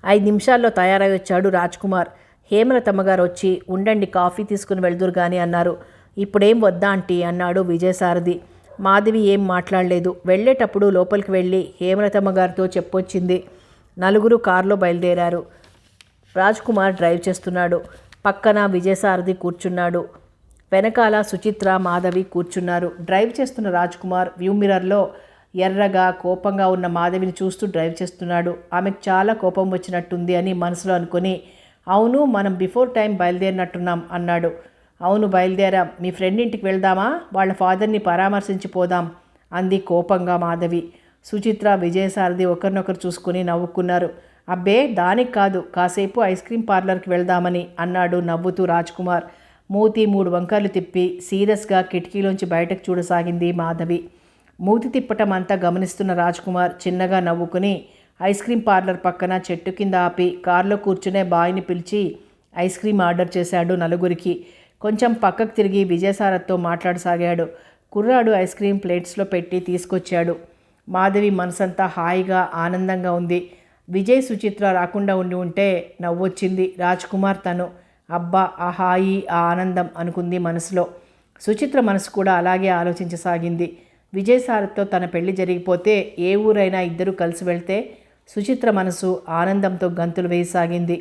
S1: 5 నిమిషాల్లో తయారై వచ్చాడు రాజ్కుమార్. హేమలతమ్మగారు వచ్చి, ఉండండి కాఫీ తీసుకుని వెళ్దురు కానీ అన్నారు. ఇప్పుడేం వద్దా ఆంటీ అన్నాడు విజయసారథి. మాధవి ఏం మాట్లాడలేదు. వెళ్ళేటప్పుడు లోపలికి వెళ్ళి హేమలతమ్మగారితో చెప్పొచ్చింది. నలుగురు కారులో బయలుదేరారు. రాజ్కుమార్ డ్రైవ్ చేస్తున్నాడు. పక్కన విజయసారథి కూర్చున్నాడు. వెనకాల సుచిత్ర మాధవి కూర్చున్నారు. డ్రైవ్ చేస్తున్న రాజ్కుమార్ వ్యూ మిర్రర్లో ఎర్రగా కోపంగా ఉన్న మాధవిని చూస్తూ డ్రైవ్ చేస్తున్నాడు. ఆమెకు చాలా కోపం వచ్చినట్టుంది అని మనసులో అనుకుని, అవును మనం బిఫోర్ టైం బయలుదేరినట్టున్నాం అన్నాడు. అవును బయలుదేరాం, మీ ఫ్రెండ్ ఇంటికి వెళ్దామా, వాళ్ళ ఫాదర్ని పరామర్శించిపోదాం అంది కోపంగా మాధవి. సుచిత్ర విజయసారథి ఒకరినొకరు చూసుకుని నవ్వుకున్నారు. అబ్బే దానికి కాదు, కాసేపు ఐస్ క్రీమ్ పార్లర్కి వెళ్దామని అన్నాడు నవ్వుతూ రాజ్కుమార్. మూతి 3 వంకర్లు తిప్పి సీరియస్గా కిటికీలోంచి బయటకు చూడసాగింది మాధవి. మూతి తిప్పటం అంతా గమనిస్తున్న రాజ్కుమార్ చిన్నగా నవ్వుకుని ఐస్ క్రీమ్ పార్లర్ పక్కన చెట్టు కింద ఆపి కారులో కూర్చునే బాయ్ని పిలిచి ఐస్ క్రీమ్ ఆర్డర్ చేశాడు నలుగురికి. కొంచెం పక్కకు తిరిగి విజయసారథితో మాట్లాడసాగాడు. కుర్రాడు ఐస్ క్రీం ప్లేట్స్లో పెట్టి తీసుకొచ్చాడు. మాధవి మనసంతా హాయిగా ఆనందంగా ఉంది. విజయ్ సుచిత్ర రాకుండా ఉంటే నవ్వొచ్చింది రాజ్కుమార్ తను. అబ్బా ఆ హాయి ఆ ఆనందం అనుకుంది మనసులో. సుచిత్ర మనసు కూడా అలాగే ఆలోచించసాగింది. విజయసారథితో తన పెళ్లి జరిగిపోతే ఏ ఊరైనా ఇద్దరు కలిసి వెళ్తే సుచిత్ర మనసు ఆనందంతో గంతులు వేయసాగింది.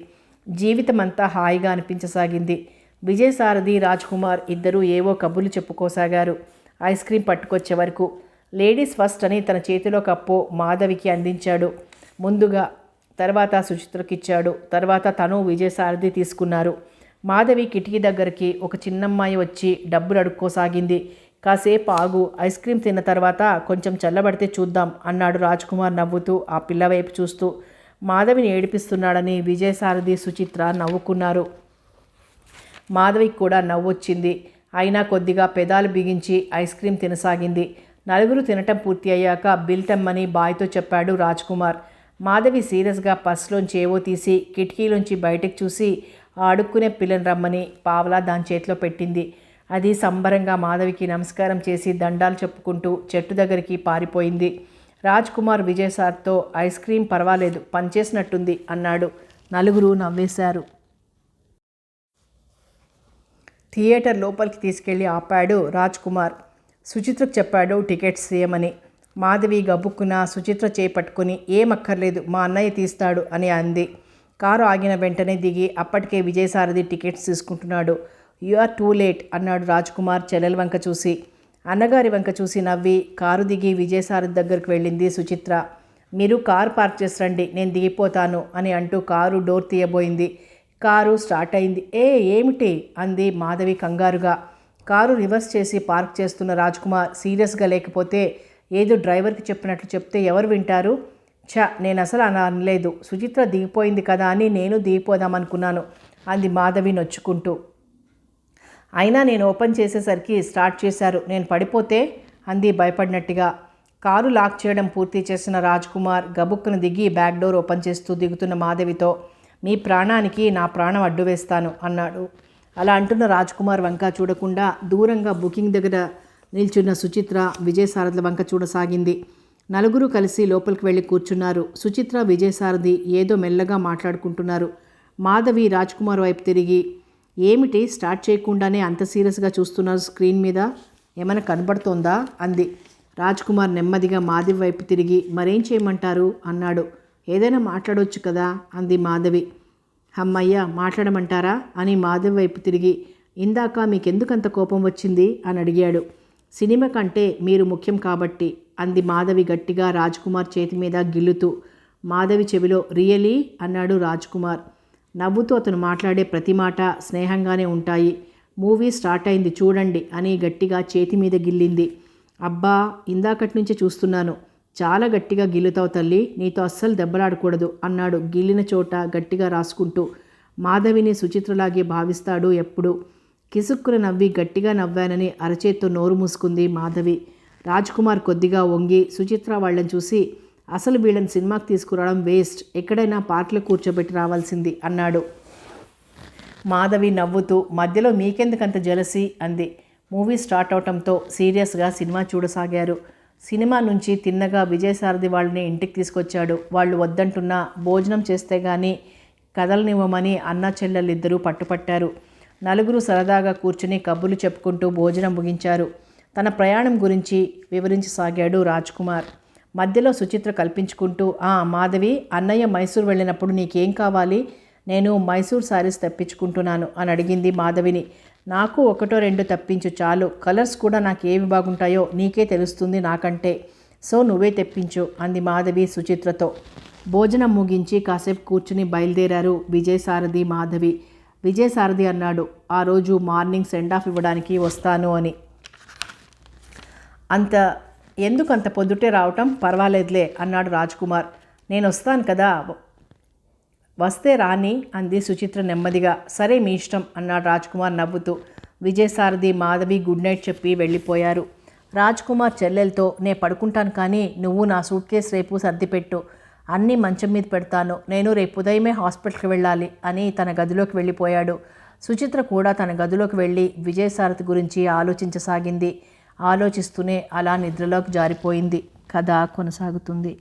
S1: జీవితం అంతా హాయిగా అనిపించసాగింది. విజయసారథి రాజ్కుమార్ ఇద్దరూ ఏవో కబుర్లు చెప్పుకోసాగారు ఐస్ క్రీం పట్టుకొచ్చే వరకు. లేడీస్ ఫస్ట్ అని తన చేతిలో కప్పు మాధవికి అందించాడు ముందుగా. తర్వాత సుచిత్రకిచ్చాడు. తర్వాత తను విజయసారథి తీసుకున్నారు. మాధవి కిటికీ దగ్గరికి ఒక చిన్నమ్మాయి వచ్చి డబ్బులు అడుక్కోసాగింది. కాసేపు ఆగు, ఐస్ క్రీం తిన్న తర్వాత కొంచెం చల్లబడితే చూద్దాం అన్నాడు రాజ్కుమార్ నవ్వుతూ ఆ పిల్ల వైపు చూస్తూ. మాధవిని ఏడిపిస్తున్నాడని విజయసారథి సుచిత్ర నవ్వుకున్నారు. మాధవికి కూడా నవ్వొచ్చింది. అయినా కొద్దిగా పెదాలు బిగించి ఐస్ క్రీం తినసాగింది. నలుగురు తినటం పూర్తి అయ్యాక బిల్ టమ్మని బాయ్తో చెప్పాడు రాజ్కుమార్. మాధవి సీరియస్గా పర్సులోంచి ఏవో తీసి కిటికీలోంచి బయటకు చూసి ఆడుక్కునే పిల్లని రమ్మని పావలా దాని చేతిలో పెట్టింది. అది సంబరంగా మాధవికి నమస్కారం చేసి దండాలు చెప్పుకుంటూ చెట్టు దగ్గరికి పారిపోయింది. రాజ్కుమార్ విజయసార్తో ఐస్ క్రీం పర్వాలేదు, పనిచేసినట్టుంది అన్నాడు. నలుగురు నవ్వేశారు. థియేటర్ లోపలికి తీసుకెళ్లి ఆపాడు రాజ్కుమార్. సుచిత్రకు చెప్పాడు టికెట్స్ తీయమని. మాధవి గబుక్కున సుచిత్ర చేపట్టుకుని ఏమక్కర్లేదు, మా అన్నయ్య తీస్తాడు అని అంది. కారు ఆగిన వెంటనే దిగి అప్పటికే విజయసారథి టికెట్స్ తీసుకుంటున్నాడు. యు ఆర్ టూ లేట్ అన్నాడు రాజ్కుమార్ చెల్లెల వంక చూసి. అన్నగారి వంక చూసి నవ్వి కారు దిగి విజయసారథి దగ్గరికి వెళ్ళింది సుచిత్ర. మీరు కారు పార్క్ చేసి రండి, నేను దిగిపోతాను అని అంటూ కారు డోర్ తీయబోయింది. కారు స్టార్ట్ అయింది. ఏమిటి అంది మాధవి కంగారుగా. కారు రివర్స్ చేసి పార్క్ చేస్తున్న రాజ్కుమార్ సీరియస్గా లేకపోతే ఏదో డ్రైవర్కి చెప్పినట్లు చెప్తే ఎవరు వింటారు? నేను అసలు అలా అనలేదు. సుచిత్ర దిగిపోయింది కదా అని నేను దిగిపోదామనుకున్నాను అంది మాధవి నొచ్చుకుంటూ. అయినా నేను ఓపెన్ చేసేసరికి స్టార్ట్ చేశారు, నేను పడిపోతే అంది భయపడినట్టుగా. కారు లాక్ చేయడం పూర్తి చేసిన రాజ్కుమార్ గబుక్కును దిగి బ్యాక్ డోర్ ఓపెన్ చేస్తూ దిగుతున్న మాధవితో మీ ప్రాణానికి నా ప్రాణం అడ్డు వేస్తాను అన్నాడు. అలా అంటున్న రాజ్కుమార్ వంక చూడకుండా దూరంగా బుకింగ్ దగ్గర నిల్చున్న సుచిత్ర విజయసారథి వంక చూడసాగింది. నలుగురు కలిసి లోపలికి వెళ్ళి కూర్చున్నారు. సుచిత్ర విజయసారథి ఏదో మెల్లగా మాట్లాడుకుంటున్నారు. మాధవి రాజ్కుమార్ వైపు తిరిగి ఏమిటి స్టార్ట్ చేయకుండానే అంత సీరియస్గా చూస్తున్నారు స్క్రీన్ మీద, ఏమైనా కనబడుతోందా అంది. రాజ్కుమార్ నెమ్మదిగా మాధవి వైపు తిరిగి మరేం చేయమంటారు అన్నాడు. ఏదైనా మాట్లాడవచ్చు కదా అంది మాధవి. అమ్మయ్య మాట్లాడమంటారా అని మాధవి వైపు తిరిగి ఇందాక మీకెందుకంత కోపం వచ్చింది అని అడిగాడు. సినిమా కంటే మీరు ముఖ్యం కాబట్టి అంది మాధవి గట్టిగా రాజ్కుమార్ చేతి మీద గిల్లుతూ. మాధవి చెవిలో రియలీ అన్నాడు రాజ్కుమార్. నవ్వుతూ అతను మాట్లాడే ప్రతి మాట స్నేహంగానే ఉంటాయి. మూవీ స్టార్ట్ అయింది చూడండి అని గట్టిగా చేతి మీద గిల్లింది. అబ్బా ఇందాకటి నుంచే చూస్తున్నాను, చాలా గట్టిగా గిల్లుతావు తల్లి, నీతో అస్సలు దెబ్బలాడకూడదు అన్నాడు గిల్లిన చోట గట్టిగా రాసుకుంటూ. మాధవిని సుచిత్రలాగే భావిస్తాడు ఎప్పుడు. కిసుక్కున నవ్వి గట్టిగా నవ్వానని అరచేత్తో నోరు మూసుకుంది మాధవి. రాజ్కుమార్ కొద్దిగా వంగి సుచిత్ర వాళ్ళని చూసి అసలు వీళ్ళని సినిమాకి తీసుకురావడం వేస్ట్, ఎక్కడైనా పార్క్లో కూర్చోబెట్టి రావాల్సింది అన్నాడు. మాధవి నవ్వుతూ మధ్యలో మీకెందుకంత జలసి అంది. మూవీ స్టార్ట్ అవటంతో సీరియస్గా సినిమా చూడసాగారు. సినిమా నుంచి తిన్నగా విజయసారథి వాళ్ళని ఇంటికి తీసుకొచ్చాడు. వాళ్ళు వద్దంటున్నా భోజనం చేస్తే కానీ కదలనివ్వమని అన్న చెల్లెళ్ళిద్దరూ పట్టుపట్టారు. నలుగురు సరదాగా కూర్చుని కబుర్లు చెప్పుకుంటూ భోజనం ముగించారు. తన ప్రయాణం గురించి వివరించసాగాడు రాజ్కుమార్. మధ్యలో సుచిత్ర కల్పించుకుంటూ మాధవి అన్నయ్య మైసూర్ వెళ్ళినప్పుడు నీకేం కావాలి, నేను మైసూర్ శారీస్ తెప్పించుకుంటున్నాను అని అడిగింది మాధవిని. నాకు ఒకటో రెండు తప్పించు చాలు, కలర్స్ కూడా నాకు ఏవి బాగుంటాయో నీకే తెలుస్తుంది నాకంటే, సో నువ్వే తెప్పించు అంది మాధవి సుచిత్రతో. భోజనం ముగించి కాసేపు కూర్చుని బయలుదేరారు విజయసారథి మాధవి. విజయసారథి అన్నాడు, ఆ రోజు మార్నింగ్ సెండ్ ఆఫ్ ఇవ్వడానికి వస్తాను అని. ఎందుకంత పొద్దుటే రావటం, పర్వాలేదులే అన్నాడు రాజ్కుమార్. నేను వస్తాను కదా, వస్తే రాని అంది సుచిత్ర నెమ్మదిగా. సరే మీ ఇష్టం అన్నాడు రాజ్కుమార్ నవ్వుతూ. విజయసారథి మాధవి గుడ్ నైట్ చెప్పి వెళ్ళిపోయారు. రాజ్కుమార్ చెల్లెలతో నే పడుకుంటాను కానీ నువ్వు నా సూట్ కేస్ రేపు సర్దిపెట్టు, అన్నీ మంచం మీద పెడతాను, నేను రేపు ఉదయమే హాస్పిటల్కి వెళ్ళాలి అని తన గదిలోకి వెళ్ళిపోయాడు. సుచిత్ర కూడా తన గదిలోకి వెళ్ళి విజయసారథి గురించి ఆలోచించసాగింది. ఆలోచిస్తూనే అలా నిద్రలోకి జారిపోయింది. కథ కొనసాగుతుంది.